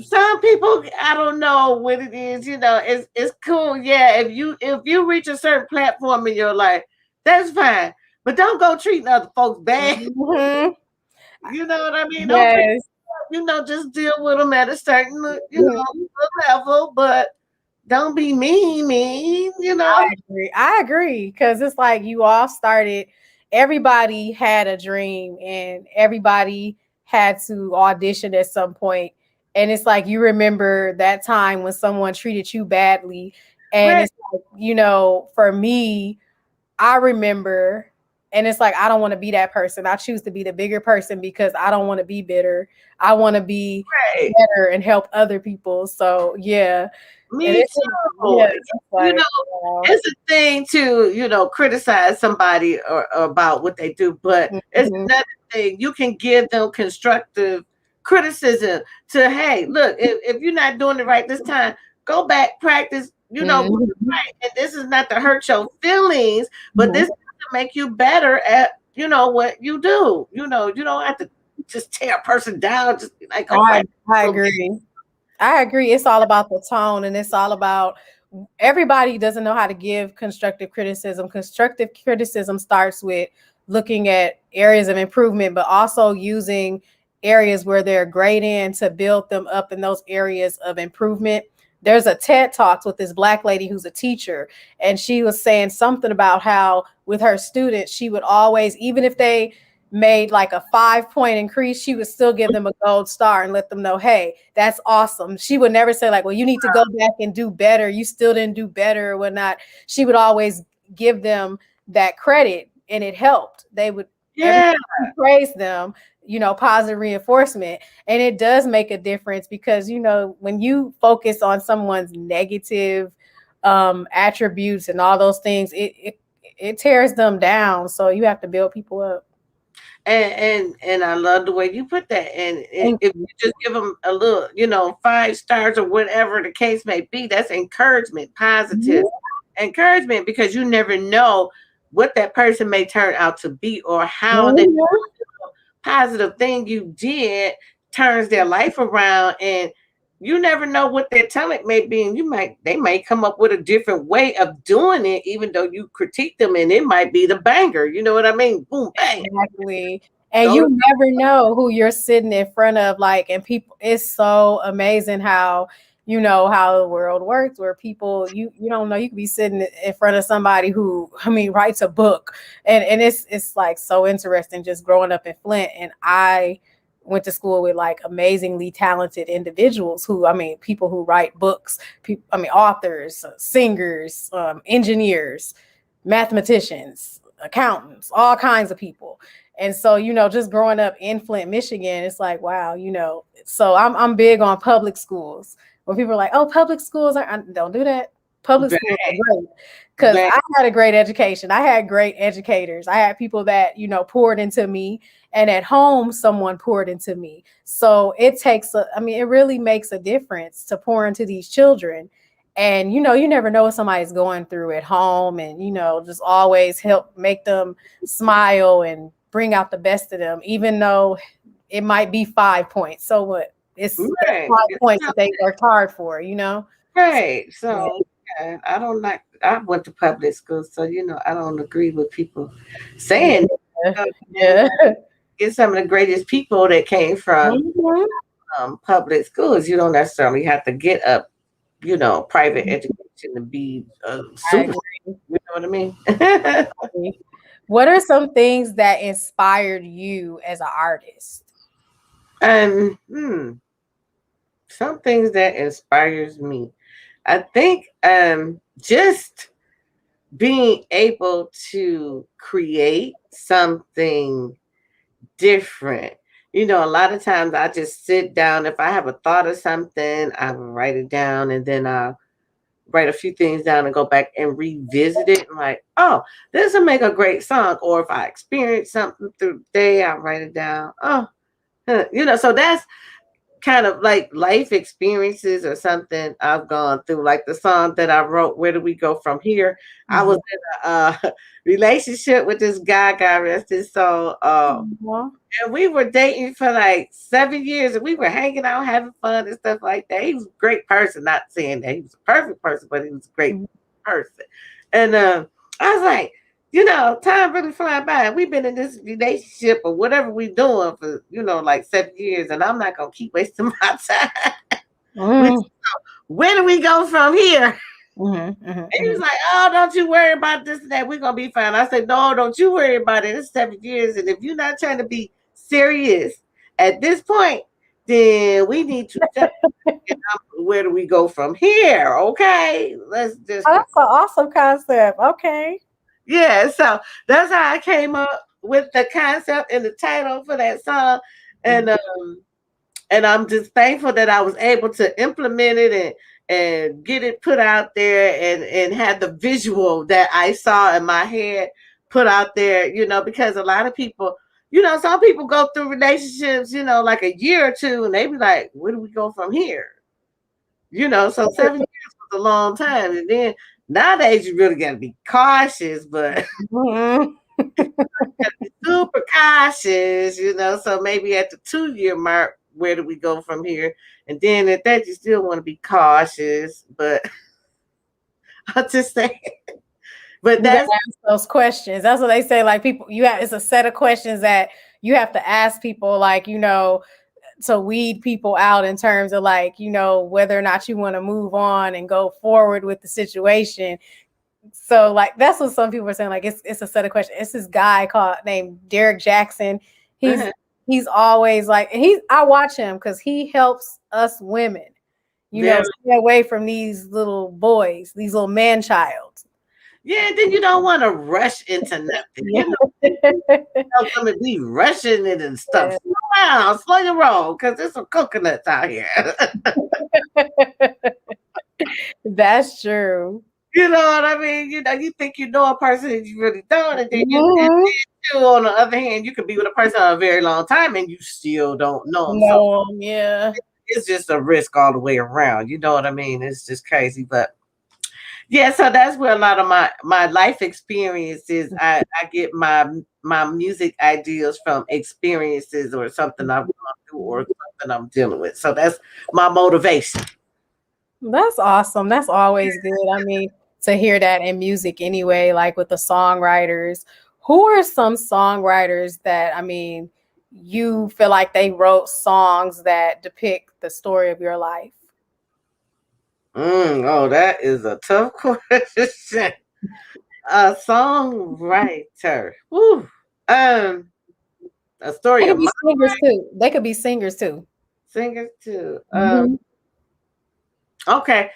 Some people, I don't know what it is. It's cool. Yeah, if you reach a certain platform in your life, that's fine. But don't go treating other folks bad. mhm. You know what I mean? Don't treat Yes. just deal with them at a certain Mhm. level, but don't be mean. I agree because it's like you all started. Everybody had a dream, and everybody had to audition at some point. And it's like you remember that time when someone treated you badly, and Right. it's like, for me, I remember, and it's like I don't want to be that person. I choose to be the bigger person because I don't want to be bitter. I want to be Right. better and help other people. So yeah, and Me it's too. yeah, it's You like, know, it's a thing to, criticize somebody or about what they do, but it's mhm, another thing. You can give them constructive criticism to, hey, look, if you're not doing it right this time, go back, practice, do it mhm, right. And this is not to hurt your feelings, but mhm. this is to make you better at, what you do. You don't have to just tear a person down, just be like, go I practice I a little bit. agree. I agree. It's all about the tone, and it's all about everybody doesn't know how to give constructive criticism. Constructive criticism starts with looking at areas of improvement, but also using areas where they're great in to build them up in those areas of improvement. There's a TED Talks with this Black lady who's a teacher, and she was saying something about how with her students, she would always, even if they made like a 5-point increase, she would still give them a gold star and let them know, hey, that's awesome. She would never say, like, well, you need to go back and do better. You still didn't do better or whatnot. She would always give them that credit, and it helped. They would, every Yeah. time you praise them, positive reinforcement. And it does make a difference because, when you focus on someone's negative attributes and all those things, it tears them down. So you have to build people up. And I love the way you put that. And if you just give them a little, 5 stars or whatever the case may be, that's encouragement, positive encouragement, because you never know what that person may turn out to be or how that positive thing you did turns their life around. And you never know what their talent may be, and they might come up with a different way of doing it, even though you critique them, and it might be the banger. You know what I mean? Boom, bang. Exactly. And you never know who you're sitting in front of, like, and people, it's so amazing how, you know, how the world works, where people, you don't know, you could be sitting in front of somebody who, I mean, writes a book. And it's like so interesting just growing up in Flint. And I went to school with like amazingly talented individuals who, I mean, people who write books, people, I mean, authors, singers, engineers, mathematicians, accountants, all kinds of people. And so, you know, just growing up in Flint, Michigan, it's like, wow, you know, so I'm big on public schools. When people are like, oh, public schools don't do that. Public schools are great. Because I had a great education. I had great educators. I had people that, you know, poured into me. And at home, someone poured into me. So it takes, I mean, it really makes a difference to pour into these children. And, you know, you never know what somebody's going through at home. And, you know, just always help make them smile and bring out the best of them, even though it might be 5 points. So what? It's 5 points that they worked hard for, you know? Right. So yeah, I went to public school, so you know, I don't agree with people saying it's some of the greatest people that came from public schools. You don't necessarily have to get up, you know, private education to be super. You know what I mean? What are some things that inspired you as an artist? Some things that inspires me. I think just being able to create something different. You know, a lot of times I just sit down. If I have a thought of something, I will write it down, and then I'll write a few things down and go back and revisit it. And like, oh, this will make a great song. Or if I experience something through the day, I'll write it down. Oh, you know, so that's kind of like life experiences or something I've gone through. Like the song that I wrote, Where Do We Go From Here? I was in a relationship with this guy, got arrested. So, and we were dating for like 7 years, and we were hanging out, having fun and stuff like that. He was a great person, not saying that he was a perfect person, but he was a great person. And I was like, you know, time really flying by. We've been in this relationship or whatever we're doing for, you know, like 7 years, and I'm not gonna keep wasting my time. Where do we go from here? And he was like, oh, don't you worry about this and that. We're gonna be fine. I said, no, don't you worry about it. It's 7 years, and if you're not trying to be serious at this point, then we need to where do we go from here? Okay, let's just. Oh, that's an awesome concept. Okay. Yeah, so that's how I came up with the concept and the title for that song, and I'm just thankful that I was able to implement it and get it put out there and have the visual that I saw in my head put out there, you know, because a lot of people, you know, some people go through relationships, you know, like a year or two, and they be like, where do we go from here? You know, so 7 years was a long time, and then nowadays, you really got to be cautious, but super cautious, you know. So maybe at the 2 year mark, where do we go from here? And then at that, you still want to be cautious, but I'll just say, but that's ask those questions. That's what they say. Like people, it's a set of questions that you have to ask people, like, you know, to weed people out in terms of like, you know, whether or not you want to move on and go forward with the situation. So like that's what some people are saying. Like it's a set of questions. It's this guy named Derek Jackson. He's always like, and I watch him because he helps us women, you know, stay away from these little boys, these little man childs. Yeah, then you don't want to rush into nothing. You know, some of be rushing it and stuff. Slow down, slow your roll, because there's some coconuts out here. That's true. You know what I mean? You know, you think you know a person and you really don't, and then you on the other hand, you could be with a person a very long time and you still don't know them. No, yeah. It's just a risk all the way around. You know what I mean? It's just crazy, but yeah, so that's where a lot of my life experiences. I get my music ideas from experiences or something I've gone through or something I'm dealing with. So that's my motivation. That's awesome. That's always good. I mean, to hear that in music anyway, like with the songwriters. Who are some songwriters that, I mean, you feel like they wrote songs that depict the story of your life? Oh, that is a tough question. A songwriter. Woo. A story They of could be my singers too. They could be singers too. singers too. Mhm. Okay.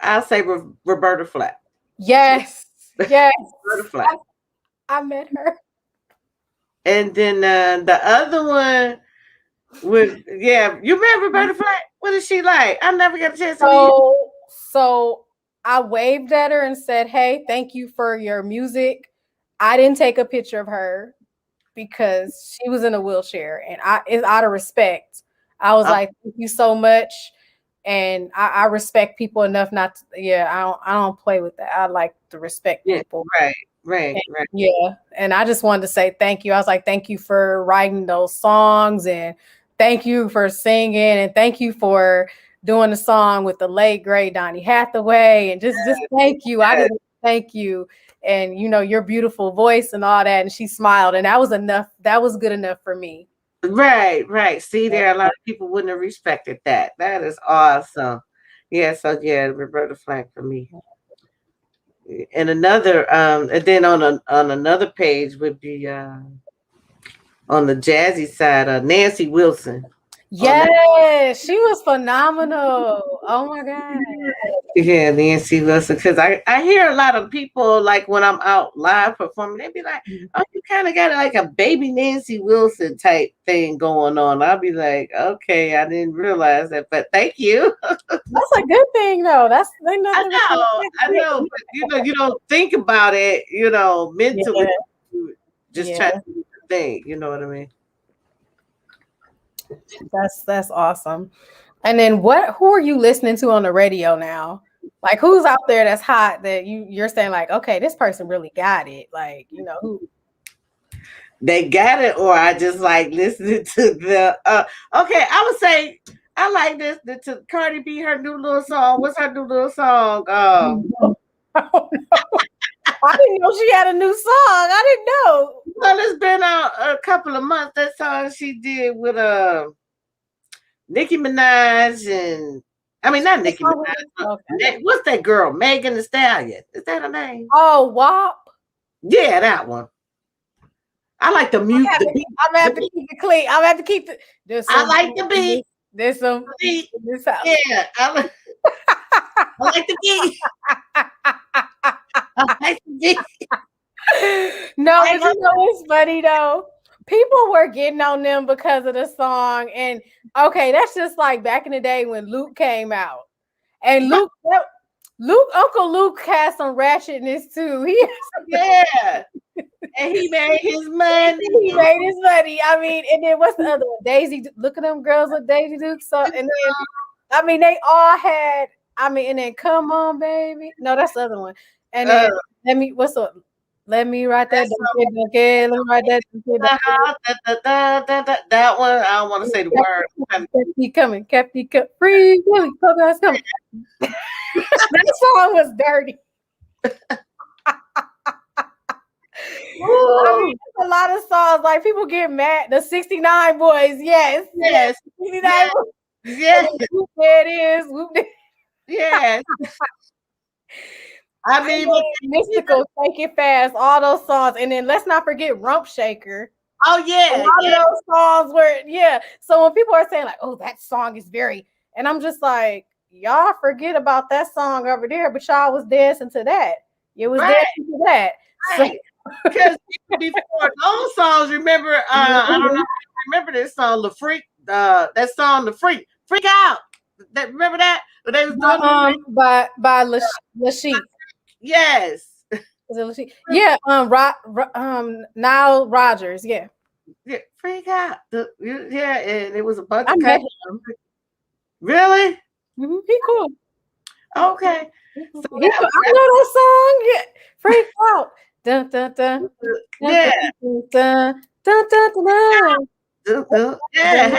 I'll say Roberta Flack. Yes, yes. Roberta Flack. I met her. And then the other one with you remember Roberta Flack? What is she like? I never got a chance to meet her. So I waved at her and said, "Hey, thank you for your music." I didn't take a picture of her because she was in a wheelchair, and it's out of respect. I was like, "Thank you so much," and I respect people enough not to. Yeah, I don't play with that. I like to respect people. Right. Yeah, and I just wanted to say thank you. I was like, thank you for writing those songs, and thank you for singing, and thank you for doing the song with the late great Donny Hathaway, and just thank you. I just thank you, and your beautiful voice and all that. And she smiled, and that was enough. That was good enough for me. Right. See, there a lot of people wouldn't have respected that. That is awesome. So Roberta Flack for me. And another and then on another page would be on the jazzy side, Nancy Wilson. Yes, she was phenomenal. Oh my God. Yeah, Nancy Wilson. Because I hear a lot of people, like when I'm out live performing, they be like, "Oh, you kind of got like a baby Nancy Wilson type thing going on." I'll be like, "Okay, I didn't realize that, but thank you." That's a good thing, though. That's nothing. I know, but you don't think about it, mentally. You just try to do the thing. You know what I mean? That's awesome. And then who are you listening to on the radio now? Like who's out there that's hot that you're saying like, okay, this person really got it. Like, who they got it, or I just like listening to the okay, I would say I like this to Cardi B, her new little song. What's her new little song? I didn't know she had a new song. I didn't know. Well, it's been a couple of months. That song she did with Nicki Minaj and I mean not Nicki Minaj. Okay. What's that girl? Megan Thee Stallion. Is that her name? Oh, WAP. Yeah, that one. I like the music. I'm gonna have to keep it clean. I'm gonna have to keep it. I like the beat. There's some beat. Yeah, I like the beat. I like the beat. No, but it's funny though. People were getting on them because of the song, and okay, that's just like back in the day when Luke came out, and Uncle Luke had some ratchetness too. And he made his money. I mean, and then what's the other one? Daisy. Look at them girls with Daisy Duke. So, and then I mean, they all had. I mean, and then come on, baby. No, that's the other one. And then Let me write that. Okay, let me write that. That one, I don't want to say the word. Kept me free. Really, coming. That song was dirty. I mean, a lot of songs like people get mad. The 69 Boys, yes. 69 Boys. Yes. Whoop, there it is. Yes. I mean, Mystical, Take It Fast, all those songs, and then let's not forget Rump Shaker. Oh yeah, a lot of those songs were So when people are saying like, "Oh, that song is very," and I'm just like, y'all forget about that song over there, but y'all was dancing to that. You was dancing to that. Right. Because before those songs, remember? I don't know if you remember this song, "The Freak." That song, "The Freak," "Freak Out." Remember that? But they was doing by Lashik. Yes. Yeah, Nile Rodgers, yeah. Yeah, Freak Out. Yeah, and it was a bunch of Really? Mm-hmm. He cool. Okay. So I know that song. Yeah. Freak Out. Dun, dun, dun. Yeah. Dun, dun, dun, dun. Yeah.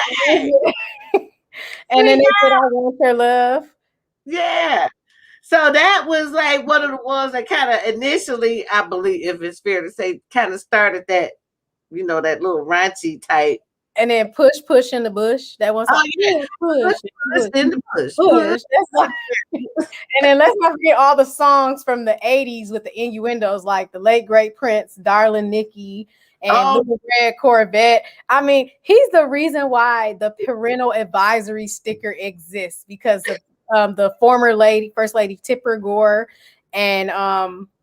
And then they said, "I Want Your Love." Yeah. So that was like one of the ones that kind of initially, I believe, if it's fair to say, kind of started that, that little raunchy type And then push in the bush. That one song. Oh yeah, Push, push in the bush. push. That's like, and then let's not forget all the songs from the 80s with the innuendos, like the late great Prince, Darling Nikki, and Oh, Little Red Corvette. I mean, he's the reason why the parental advisory sticker exists, because of the former lady, first lady Tipper Gore, and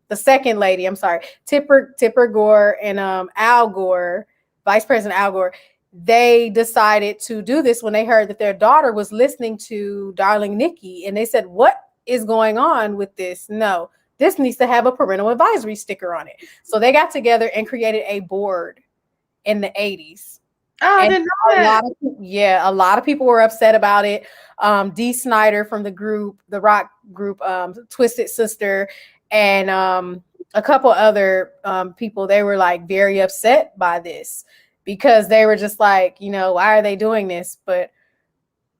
the second lady, I'm sorry, Tipper Gore and Al Gore, Vice President Al Gore. They decided to do this when they heard that their daughter was listening to Darling Nikki, and they said, "What is going on with this? No, this needs to have a parental advisory sticker on it." So they got together and created a board in the 80s. I And didn't know that. a lot of people were upset about it. Dee Snider from the rock group, Twisted Sister, and a couple other people, they were like very upset by this, because they were just like, why are they doing this? But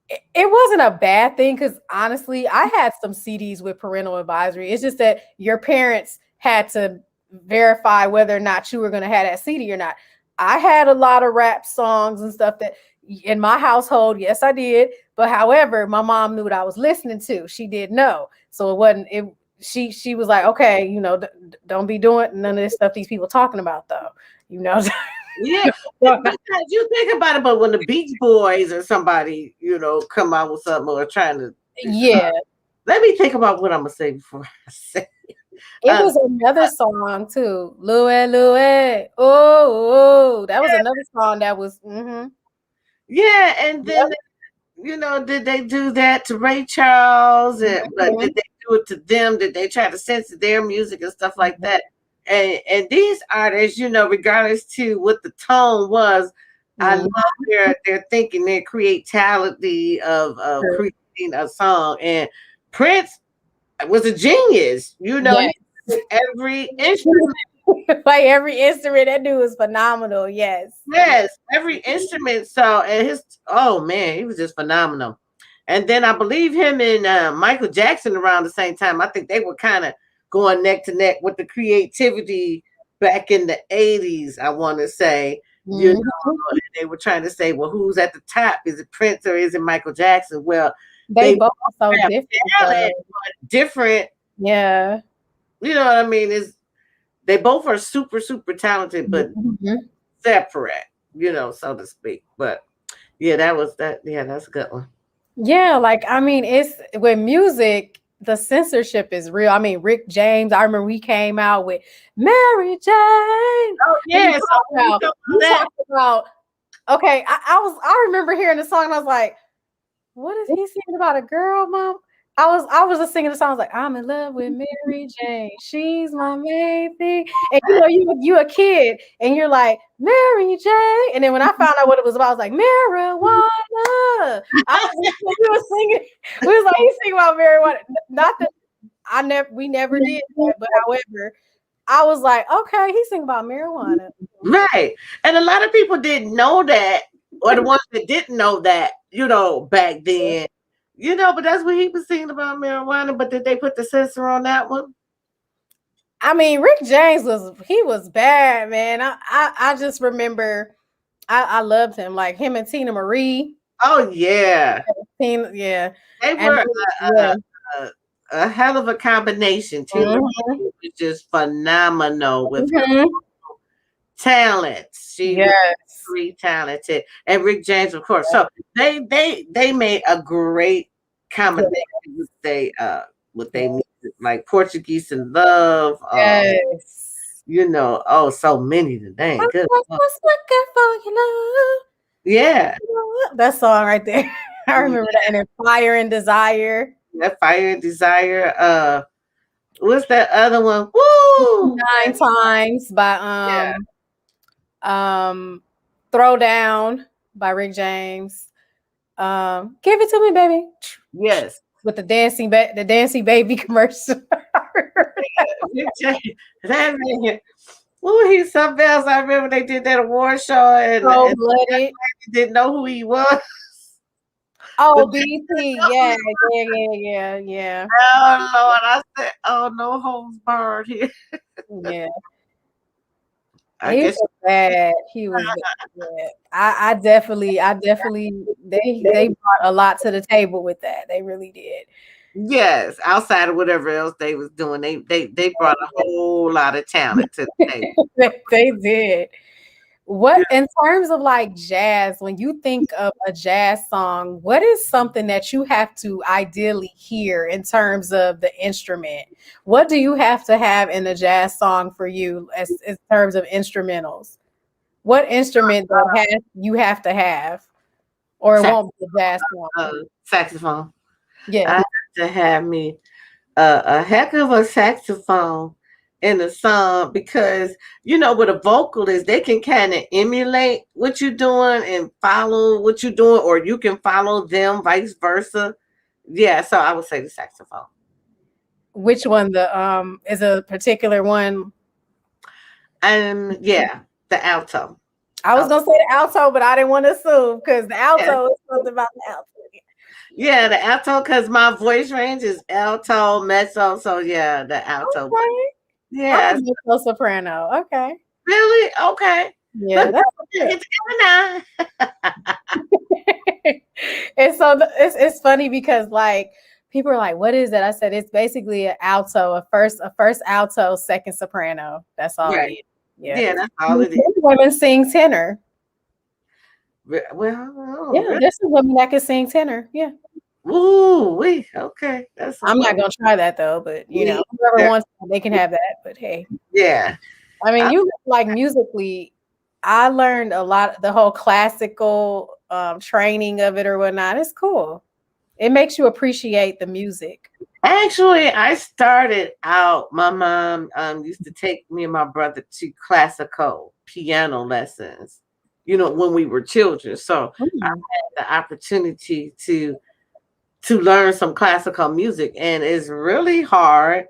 it wasn't a bad thing, because honestly, I had some CDs with parental advisory. It's just that your parents had to verify whether or not you were going to have that CD or not. I had a lot of rap songs and stuff that in my household, yes, I did. But however, my mom knew what I was listening to. She did know. So it wasn't it. She was like, okay, don't be doing none of this stuff these people talking about, though. Yeah, because you think about it, but when the Beach Boys or somebody, come out with something or trying to, Yeah. let me think about what I'm gonna say before I say. It was another song too. Louie, Louie. Oh, that was another song that was. Yeah, and then did they do that to Ray Charles? But did they do it to them? Did they try to censor their music and stuff like that? And these artists, regardless to what the tone was, I love their thinking, their creativity of creating a song. And Prince was a genius. Yes. He did every instrument. Like every instrument, that dude was phenomenal. Yes. Yes, every instrument. So, and oh man, he was just phenomenal. And then I believe him and Michael Jackson around the same time. I think they were kind of going neck to neck with the creativity back in the 80s, I want to say. They were trying to say, well, who's at the top? Is it Prince or is it Michael Jackson? Well, they both are so different. Yeah. You know what I mean? They both are super, super talented, but separate, so to speak. But yeah, that's a good one. Yeah, like I mean, it's with music, the censorship is real. I mean, Rick James, I remember he came out with Mary Jane. Oh yeah, talked about okay, I remember hearing the song and I was like, what is he singing about, a girl, mom? I was just singing the song. I was like, I'm in love with Mary Jane. She's my main thing. And you a kid and you're like, Mary Jane. And then when I found out what it was about, I was like, marijuana. We was singing. We was like, he's singing about marijuana. Not that we never did that, but however, I was like, okay, he's singing about marijuana. Right. And a lot of people didn't know that, or the ones that didn't know that, back then. But that's what he was singing about, marijuana. But did they put the censor on that one? I mean, Rick James was bad, man. I just remember I loved him, like him and Tina Marie. Oh yeah, yeah. They were a hell of a combination. Tina Marie was just phenomenal with her talent. She was very talented, and Rick James, of course. So they made a great combination with they music, like Portuguese in Love. So many today. Good. Looking for your love. Yeah, that song right there. I remember that. And then Fire and Desire. That Fire and Desire. What's that other one? Woo! 9 Times by Throw Down by Rick James. Give it to me, baby. Yes. With the dancing baby commercial. That man. Ooh, he's something else. I remember they did that award show and blooded. Didn't know who he was. Oh, BT, yeah. Oh Lord, I said, oh no holds barred here. Yeah. I He guess. was bad. He was bad. I definitely, they brought a lot to the table with that. They really did. Yes, outside of whatever else they was doing, they brought a whole lot of talent to the table. They did. Yeah. What in terms of like jazz, when you think of a jazz song, what is something that you have to ideally hear in terms of the instrument? What do you have to have in a jazz song for you as in terms of instrumentals? What instrument that has you have to have, or it Sax- won't be a jazz song? Saxophone. I Yeah. have to have me a heck of a saxophone in the song because with a vocalist they can kind of emulate what you're doing and follow what you're doing, or you can follow them, vice versa. Yeah, so I would say the saxophone. Which one? The is a particular one. And yeah, the alto. I was alto. gonna say the alto, but I didn't want to assume because the Yeah, alto is something about the alto. yeah, the alto because my voice range is alto, mezzo. So yeah, the alto. Okay. I'm a Yes, mezzo soprano. Okay. really? Okay. Yeah, Look, that's get good. together now. And so it's funny because like people are like, "What is that?" I said it's basically an alto, a first alto, second soprano. That's all it Right. is. Yeah. Yeah, that's all Some it is. women sing tenor. Well, oh, Yeah, really? there's some women that can sing tenor. Yeah. Ooh, we okay. That's I'm what's not up. gonna try that though, but Me whoever either. wants to, they can have that. But hey. Yeah. I mean, I, you like musically, I learned a lot, the whole classical training of it or whatnot. It's cool. It makes you appreciate the music. actually, I started out. My mom used to take me and my brother to classical piano lessons. When we were children. So I Mm. had the opportunity to learn some classical music, and it's really hard.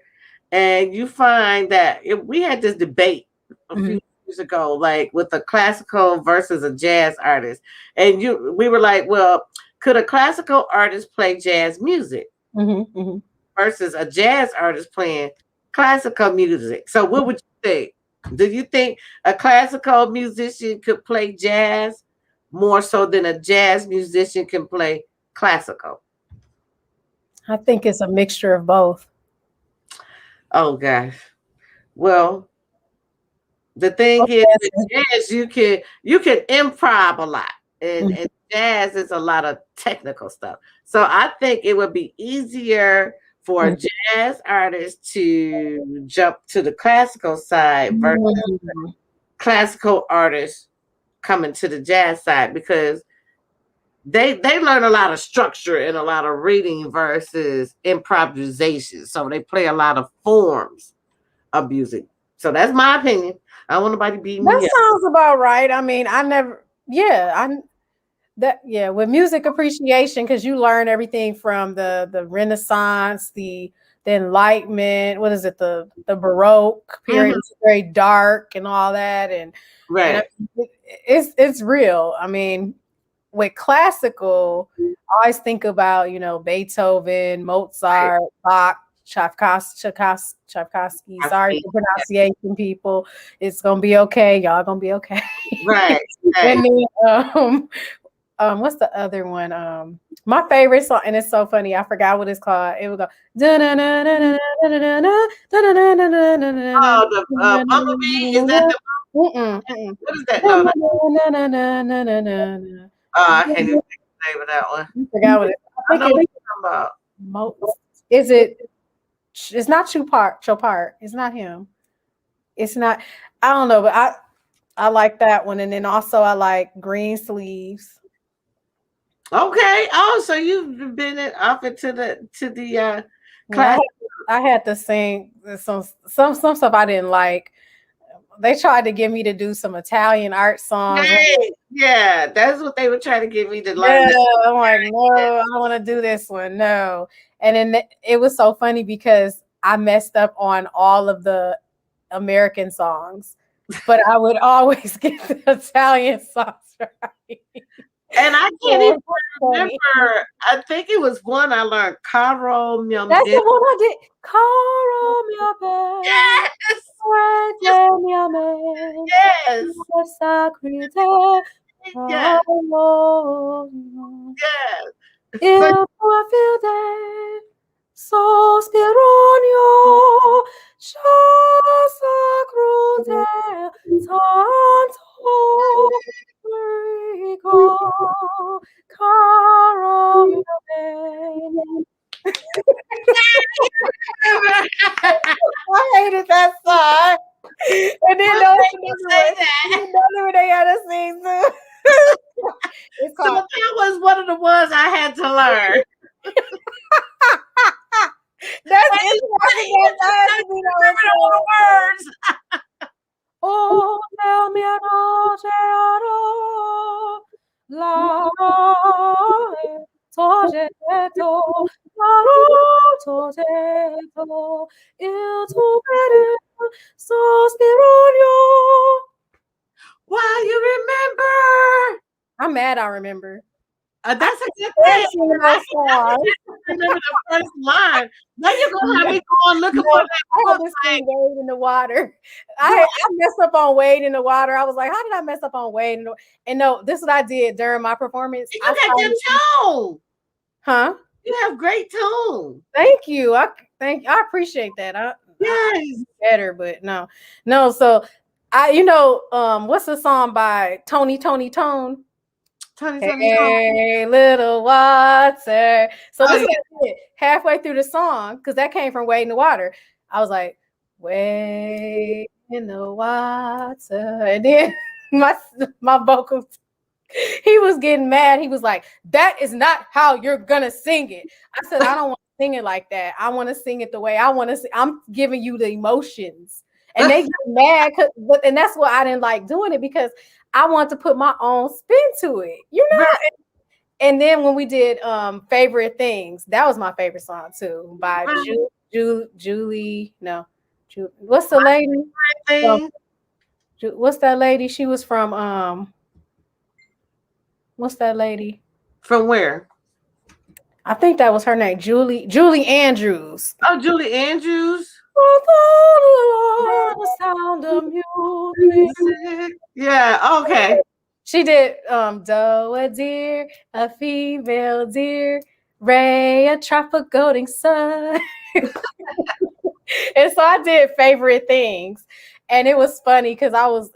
And you find that we had this debate a few Mhm, years ago, like with a classical versus a jazz artist, and we were like, well, could a classical artist play jazz music mhm, mhm. versus a jazz artist playing classical music? So, what would you think? Do you think a classical musician could play jazz more so than a jazz musician can play classical? I think it's a mixture of both. Oh gosh. Well, the thing Both is with jazz- jazz, you can improv a lot. And, mhm, and jazz is a lot of technical stuff. So I think it would be easier for a mhm. jazz artist to jump to the classical side versus Mhm. classical artists coming to the jazz side because they learn a lot of structure and a lot of reading versus improvisation. So they play a lot of forms of music. So that's my opinion. I don't want nobody to beat That me up. sounds about right. I mean, I never, yeah, with music appreciation because you learn everything from the Renaissance, the Enlightenment. What is it? The Baroque period. Mhm. It's very dark and all that, and Right. it's real. I mean, with classical, I always think about Beethoven, Right. Mozart, Bach. Tchaikovsky. I Sorry see. for pronunciation, people. It's gonna be okay. Y'all gonna be okay. Right. And Right. then what's the other one? My favorite song, and it's so funny. I forgot what it's called. It would go. Oh, the bumblebee is that the what is that? No, no. Oh, I can't even think of the name of that one. I forgot what it. I I think know what it's you're talking about. Is it? It's not Chopart. It's not him. It's not. I don't know, but I like that one, and then also I like Green Sleeves. Okay. Oh, so you've been offered to the Yeah, class. I had to sing some stuff I didn't like. They tried to get me to do some Italian art songs. Right. Yeah, that's what they were trying to get me to learn. Yeah, I'm like, no, I don't want to do this one. No. And then it was so funny because I messed up on all of the American songs, but I would always get the Italian songs right. And I can't So even it's funny. remember. I think it was one I learned. Caro That's Mio. the one I did. Call me up. Yes. Yes. Yes. Yes. So, Sospirogno, sacrude, tanto rico, caro mio bene. I hated that song. And then what there was made you another say one. that? Another one they had to sing too. It's So called that was one of the ones I had to learn. That's And you interesting. couldn't That I had to be that remember all the words. Oh, tell me la togetto, togetto, il tuo bene sospirogno. Wow, you remember? I'm mad I remember. That's a good I'm thing. singing I those songs. remember the first line. Now you're gonna have me go on looking No, for I that had book. to sing Wade in the Water. Girl, I messed up on Wade in the Water. I was like, how did I mess up on Wade? And no, this is what I did during my performance. you I got good started, tone. huh? You have great tone. Thank you. I appreciate that. I Yes. better, but no. So what's the song by Tony Tone? Tony. Hey, little water. So Oh, this is yeah. what I did. Halfway through the song, because that came from Wade in the Water. I was like, Wade in the water. And then my vocals, he was getting mad. He was like, that is not how you're gonna sing it. I said, I don't want to sing it like that. I want to sing it the way I want to sing. I'm giving you the emotions. And they get mad, and that's why I didn't like doing it, because I want to put my own spin to it, Right. And then when we did Favorite Things, that was my favorite song too, by Julie. No, what's the lady? Thing. What's that lady? She was from what's that lady? From where? I think that was her name, Julie Andrews. Oh, Julie Andrews. The sound of music. Yeah, okay. She did doe a deer, a female deer, ray a tropical golden sun. And so I did Favorite Things. And it was funny because I was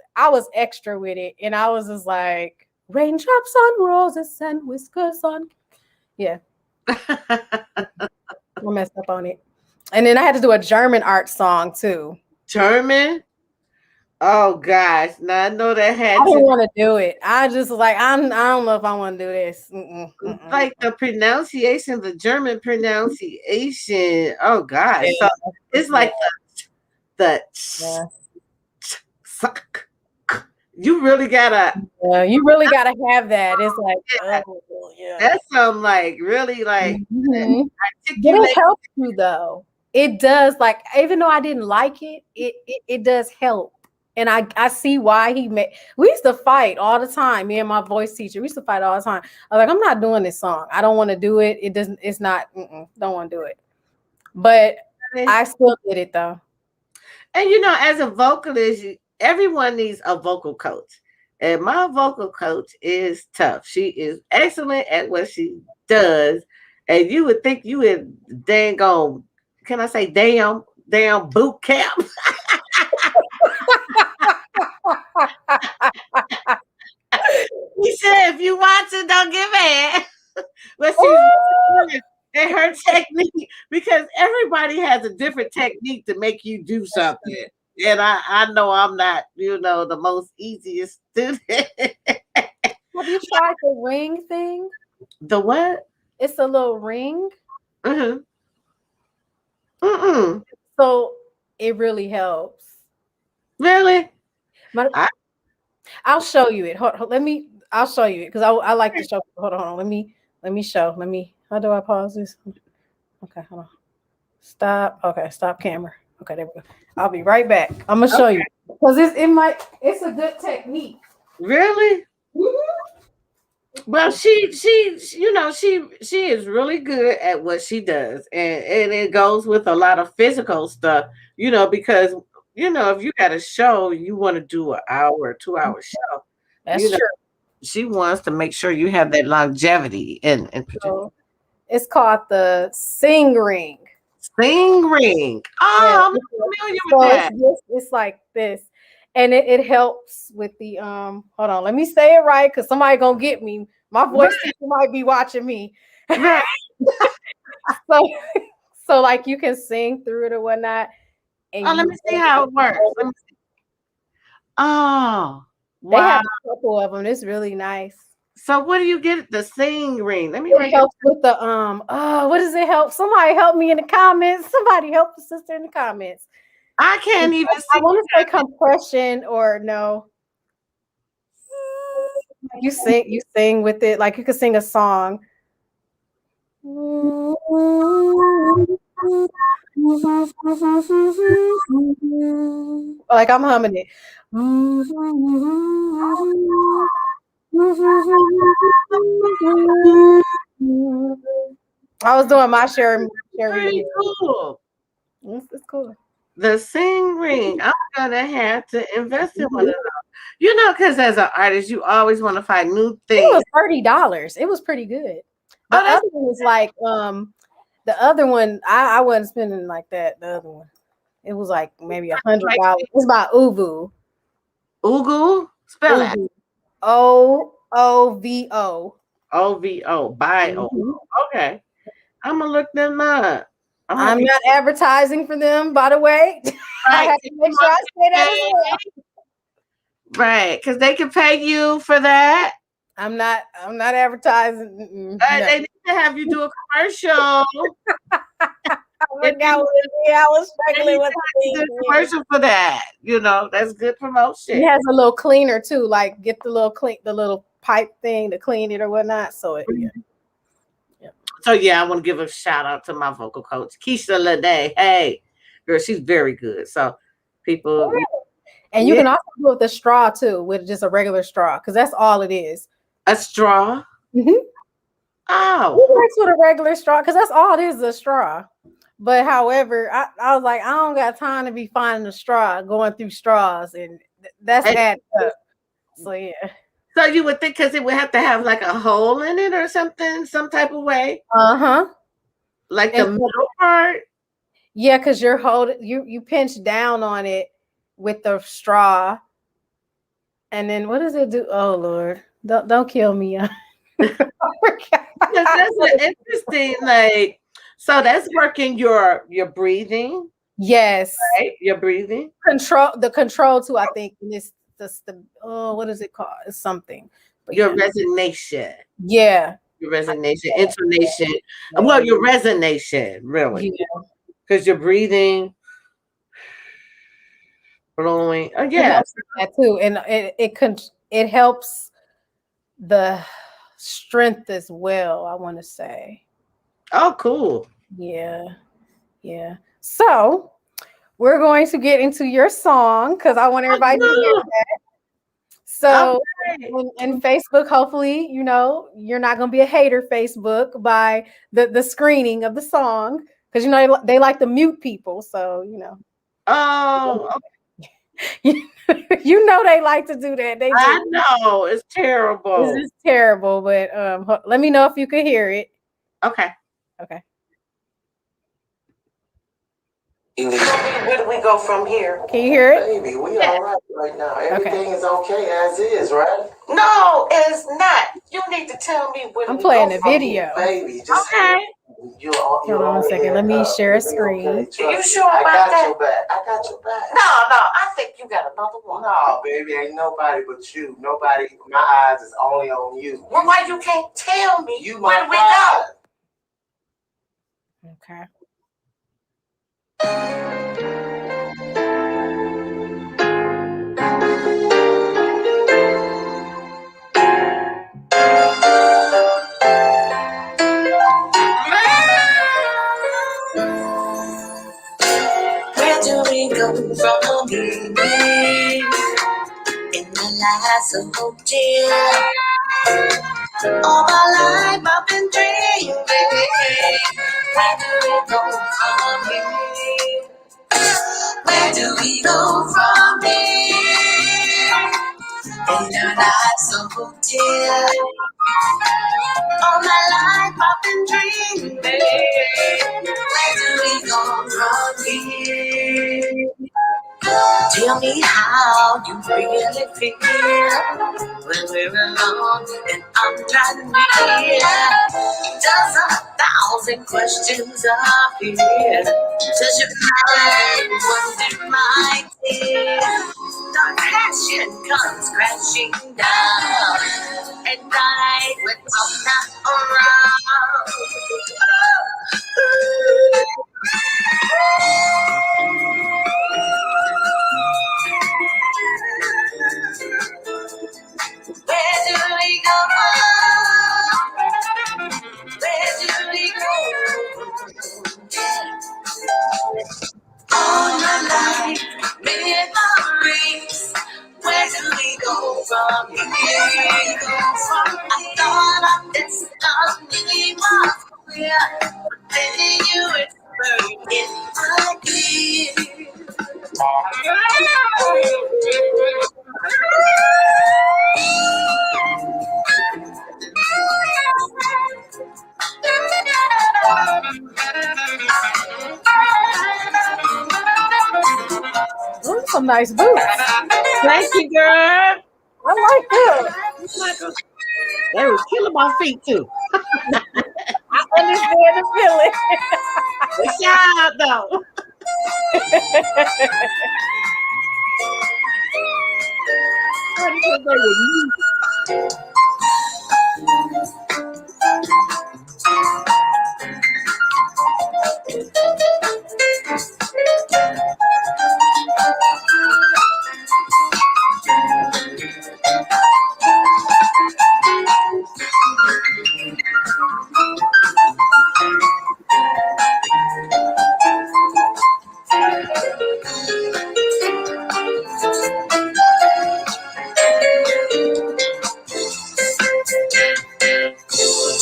extra with it. And I was just like, raindrops on roses and whiskers on. Yeah, I messed up on it. And then I had to do a German art song too. German? Oh gosh. Now I know that I had didn't to want to do it. I just like I don't know if I want to do this. like the pronunciation, the German pronunciation. Oh gosh. Yeah, So it's like the yeah. you really gotta You really gotta have that. It's like, oh yeah. that's some like really like Mm-hmm. But articulate. it helps you though. It does, like, even though I didn't like it, it does help. And I see why we used to fight all the time. Me and my voice teacher, we used to fight all the time. I was like, I'm not doing this song. I don't want to do it. It's not, don't want to do it. But I still did it though. And as a vocalist, everyone needs a vocal coach. And my vocal coach is tough. She is excellent at what she does. And you would think you would dang on, can I say damn boot camp? He said, if you want to, don't get mad. But she's really good at her technique, because everybody has a different technique to make you do something. And I know I'm not, the most easiest student. Have you tried the ring thing? The what? It's a little ring. Mm-hmm. Mm-mm. So it really helps. Really? I'll show you it. I'll show you it because I like to show. Hold on. Let me show. How do I pause this? Okay, hold on. Stop. Okay, stop camera. Okay, there we go. I'll be right back. I'm gonna show you because it's a good technique. Really? Mm-hmm. Well, she is really good at what she does, and it goes with a lot of physical stuff, because if you got a show, you want to do an hour or 2 hour show. That's true. She wants to make sure you have that longevity and So it's called the Sing Ring. Sing Ring. Yeah, Oh, I'm familiar with that. It's like this. And it helps with the hold on, let me say it right because somebody gonna get me. My voice might be watching me. Right. so like you can sing through it or whatnot. And Let me see how it works. Let me see. Oh, they wow. have a couple of them. It's really nice. So what do you get? The Sing Ring. Let me It helps with the what does it help? Somebody help me in the comments. Somebody help the sister in the comments. I can't even see. I want to say compression or no. You sing with it. Like you could sing a song. Like I'm humming it. I was doing my share. Pretty cool. It's cool. The Sing Ring. I'm gonna have to invest in one of those. Because as an artist, you always want to find new things. It was $30. It was pretty good. The other one was like the other one. I wasn't spending like that. The other one, it was like maybe $100. It's by Uvu. Ugu? Spell it. OOVO. OVO. Bio. Okay. I'm gonna look them up. I'm not advertising for them, by the way. I have to make sure I say that as well. Right, because they can pay you for that. I'm not advertising. They need to have you do a commercial. I was struggling with the commercial for that. That's good promotion. It has a little cleaner too, like get the little pipe thing to clean it or whatnot. So So I want to give a shout out to my vocal coach, Keisha Lede. Hey, girl, she's very good. So people. And you can also do it with a straw too, with just a regular straw, because that's all it is. A straw? Mm-hmm. Oh. It works with a regular straw, because that's all it is, a straw. But however, I was like, I don't got time to be finding a straw, going through straws, and that's added up. So yeah. So you would think because it would have to have like a hole in it or something, some type of way? Like the middle part? Yeah, because you're holding, you pinch down on it with the straw, and then what does it do? Oh Lord, don't kill me. That's interesting. Like, so that's working your breathing. Yes, right. Your breathing control too. I think this the what is it called? It's something. But your resignation. Yeah. Your resignation, intonation. Well, your resonation, really. Because you're breathing. Blowing. Oh yeah, that too, and it helps the strength as well. I want to say. Oh, cool. Yeah. So we're going to get into your song because I want everybody to hear that. So in Facebook, hopefully, you're not going to be a hater Facebook by the screening of the song because they like to mute people. So Oh. Okay. They like to do that. I know it's terrible. This is terrible, but let me know if you can hear it. Okay. Where do we go from here? Can you hear it? Baby, we all right now. Everything is okay as is, right? No, it's not. You need to tell me where I'm playing the video. Baby, just hold on a second. Let me share a screen. Okay, you sure about that? I got your back. No, I think you got another one. No, baby, ain't nobody but you. Nobody. My eyes is only on you. Well, why you can't tell me? Where do we go? Okay. Where do we go from here? In my life so hotel. All my life I've been dreaming. Where do we go from here? Where do we go from here? In our lives so dear. All my life I've been dreaming. Where do we go from here? Tell me how you really feel when we're alone and I'm trying to hear. Does 1,000 questions appear? Does your mind wonder, my dear? The passion comes crashing down at night when I'm not around. Where do we go? Where do we go? All my life, memories. Where do we go from here? I thought our destiny was clear, but then you whispered in my ear. Those are some nice boots. Thank you, girl. I like them. They were killing my feet too. I understand the feeling. They shine though.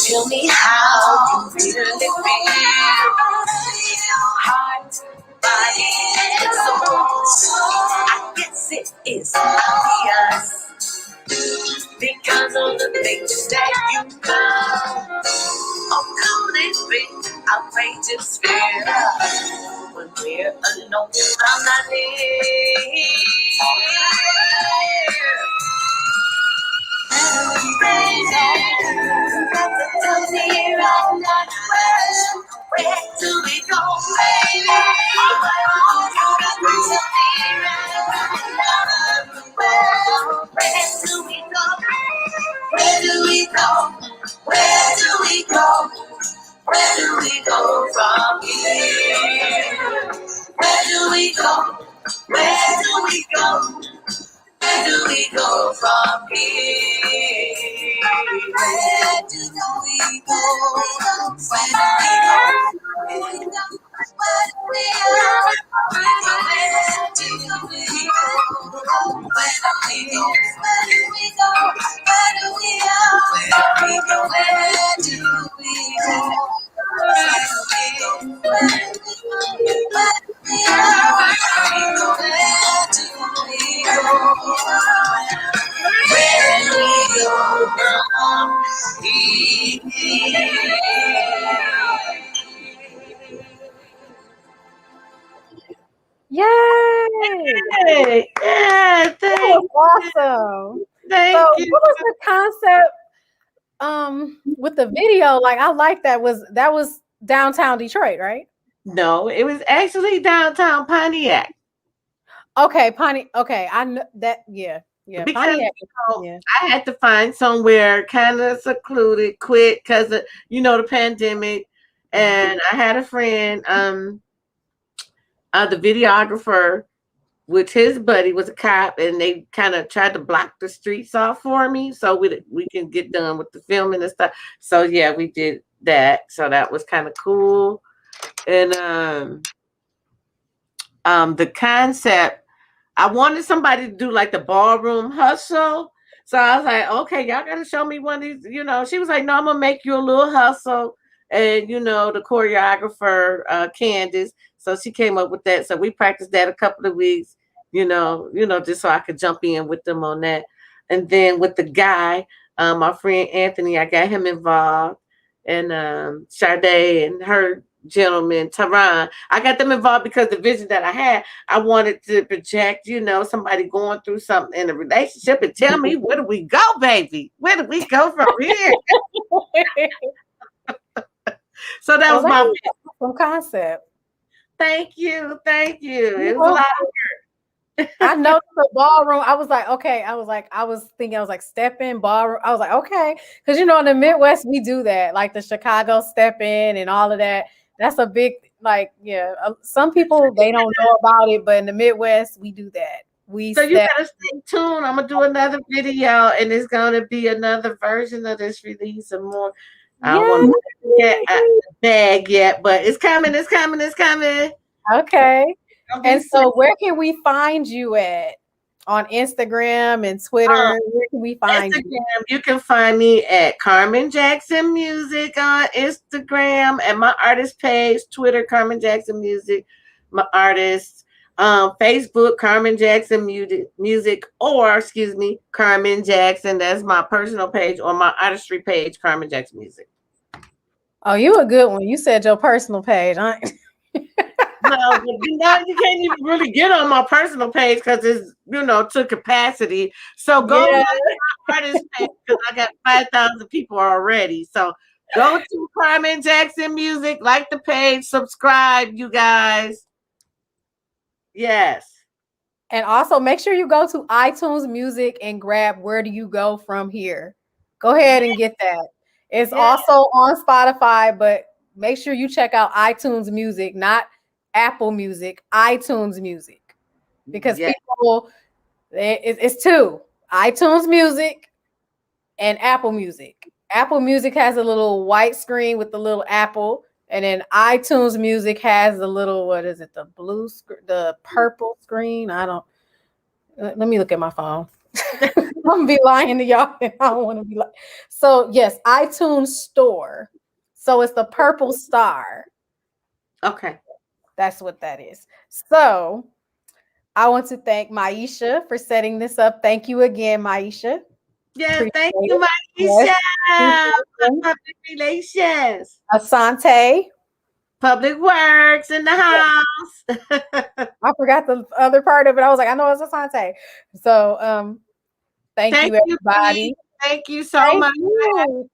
Tell me how you really feel. Heart, body, and soul. I guess it is obvious because of the things that you know. Oh, could it be outrageous fear when we're alone? I'm not here. Tell me I'm not well. Where do we go, baby? Oh, my heart, tell me where do we go? Where do we go? Where do we go? Where do we go from here? Where do we go? Where do we go? Where do we go from here? Where do we go? Where do we go? Where do we go? Where do we go? Where do we go? Where do we go? Where do we go? Where do we go? Where do we go? Where do we go? Where do we go? Where do we go? Where do we go from here? Yay! Hey, yeah, That thank was awesome. Thank So, you. what was the concept with the video? Like, I like that was downtown Detroit, right? No, it was actually downtown Pontiac. Okay, okay, I know that. Yeah, Because Pontiac. Yeah. I had to find somewhere kind of secluded, quick, because of the pandemic. And I had a friend, the videographer, which his buddy was a cop, and they kind of tried to block the streets off for me so we can get done with the filming and stuff. So yeah, we did that. So that was kind of cool. And the concept, I wanted somebody to do like the ballroom hustle. So I was like, okay, y'all gotta show me one of these, She was like, no, I'm gonna make you a little hustle and the choreographer Candace. So she came up with that. So we practiced that a couple of weeks, just so I could jump in with them on that. And then with the guy, my friend Anthony, I got him involved, and Sade and her gentleman Taran. I got them involved because the vision that I had, I wanted to project, somebody going through something in a relationship and tell me, where do we go, baby? Where do we go from here? So that was my concept. Thank you. It was a lot of work. I know the ballroom. I was like, okay. I was thinking, step in ballroom. I was like, okay. Because, in the Midwest, we do that. Like the Chicago step in and all of that. That's a big, some people, they don't know about it. But in the Midwest, we do that. So you got to stay tuned. I'm going to do another video. And it's going to be another version of this release and more. I don't want to get the bag yet. But it's coming. Okay. And so where can we find you at? On Instagram and Twitter? Where can we find you? You can find me at Carmen Jackson Music on Instagram, and my artist page, Twitter, Carmen Jackson Music, my artist, Facebook, Carmen Jackson Music, or Carmen Jackson. That's my personal page, or my artistry page, Carmen Jackson Music. Oh, you a good one. You said your personal page, huh? No, you can't even really get on my personal page because it's to capacity. So go to my artist page because I got 5,000 people already. So go to Carmen Jackson Music, like the page, subscribe, you guys. Yes. And also make sure you go to iTunes Music and grab Where Do You Go From Here. Go ahead and get that. It's also on Spotify, but make sure you check out iTunes Music, not Apple Music, iTunes Music, because people, it's two, iTunes Music and Apple Music. Apple Music has a little white screen with the little apple, and then iTunes Music has the little, what is it, the purple screen? Let me look at my phone. I'm gonna be lying to y'all, and I don't want to be like. So yes, iTunes Store. So it's the purple star. Okay. That's what that is. So I want to thank Maisha for setting this up. Thank you again, Maisha. Yes, thank you, Maisha. Yes. Public relations. Asante. Public Works in the house. I forgot the other part of it. I was like, I know it's Asante. So thank you, everybody. Thank you so much.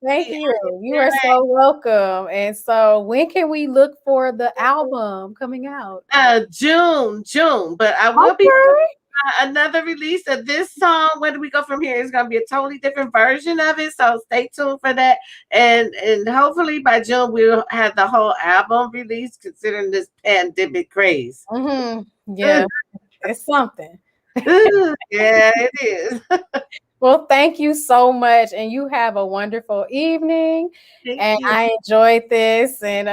Thank you. You are so welcome. And so when can we look for the album coming out? June. But I will be another release of this song. Where do we go from here? It's going to be a totally different version of it. So stay tuned for that. And hopefully by June, we'll have the whole album released considering this pandemic craze. Mm-hmm. Yeah, it's something. Yeah, it is. Well, thank you so much, and you have a wonderful evening. I enjoyed this, and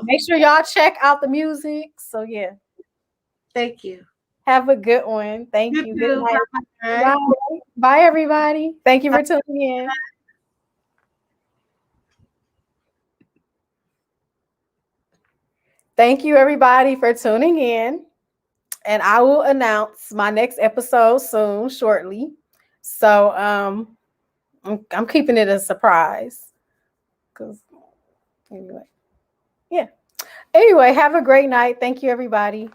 make sure y'all check out the music. So yeah, thank you. Have a good one. Thank you. Good night. Bye. Bye, everybody. Thank you for tuning in. Thank you, everybody, for tuning in. And I will announce my next episode soon, shortly. So I'm keeping it a surprise. Anyway, have a great night. Thank you, everybody.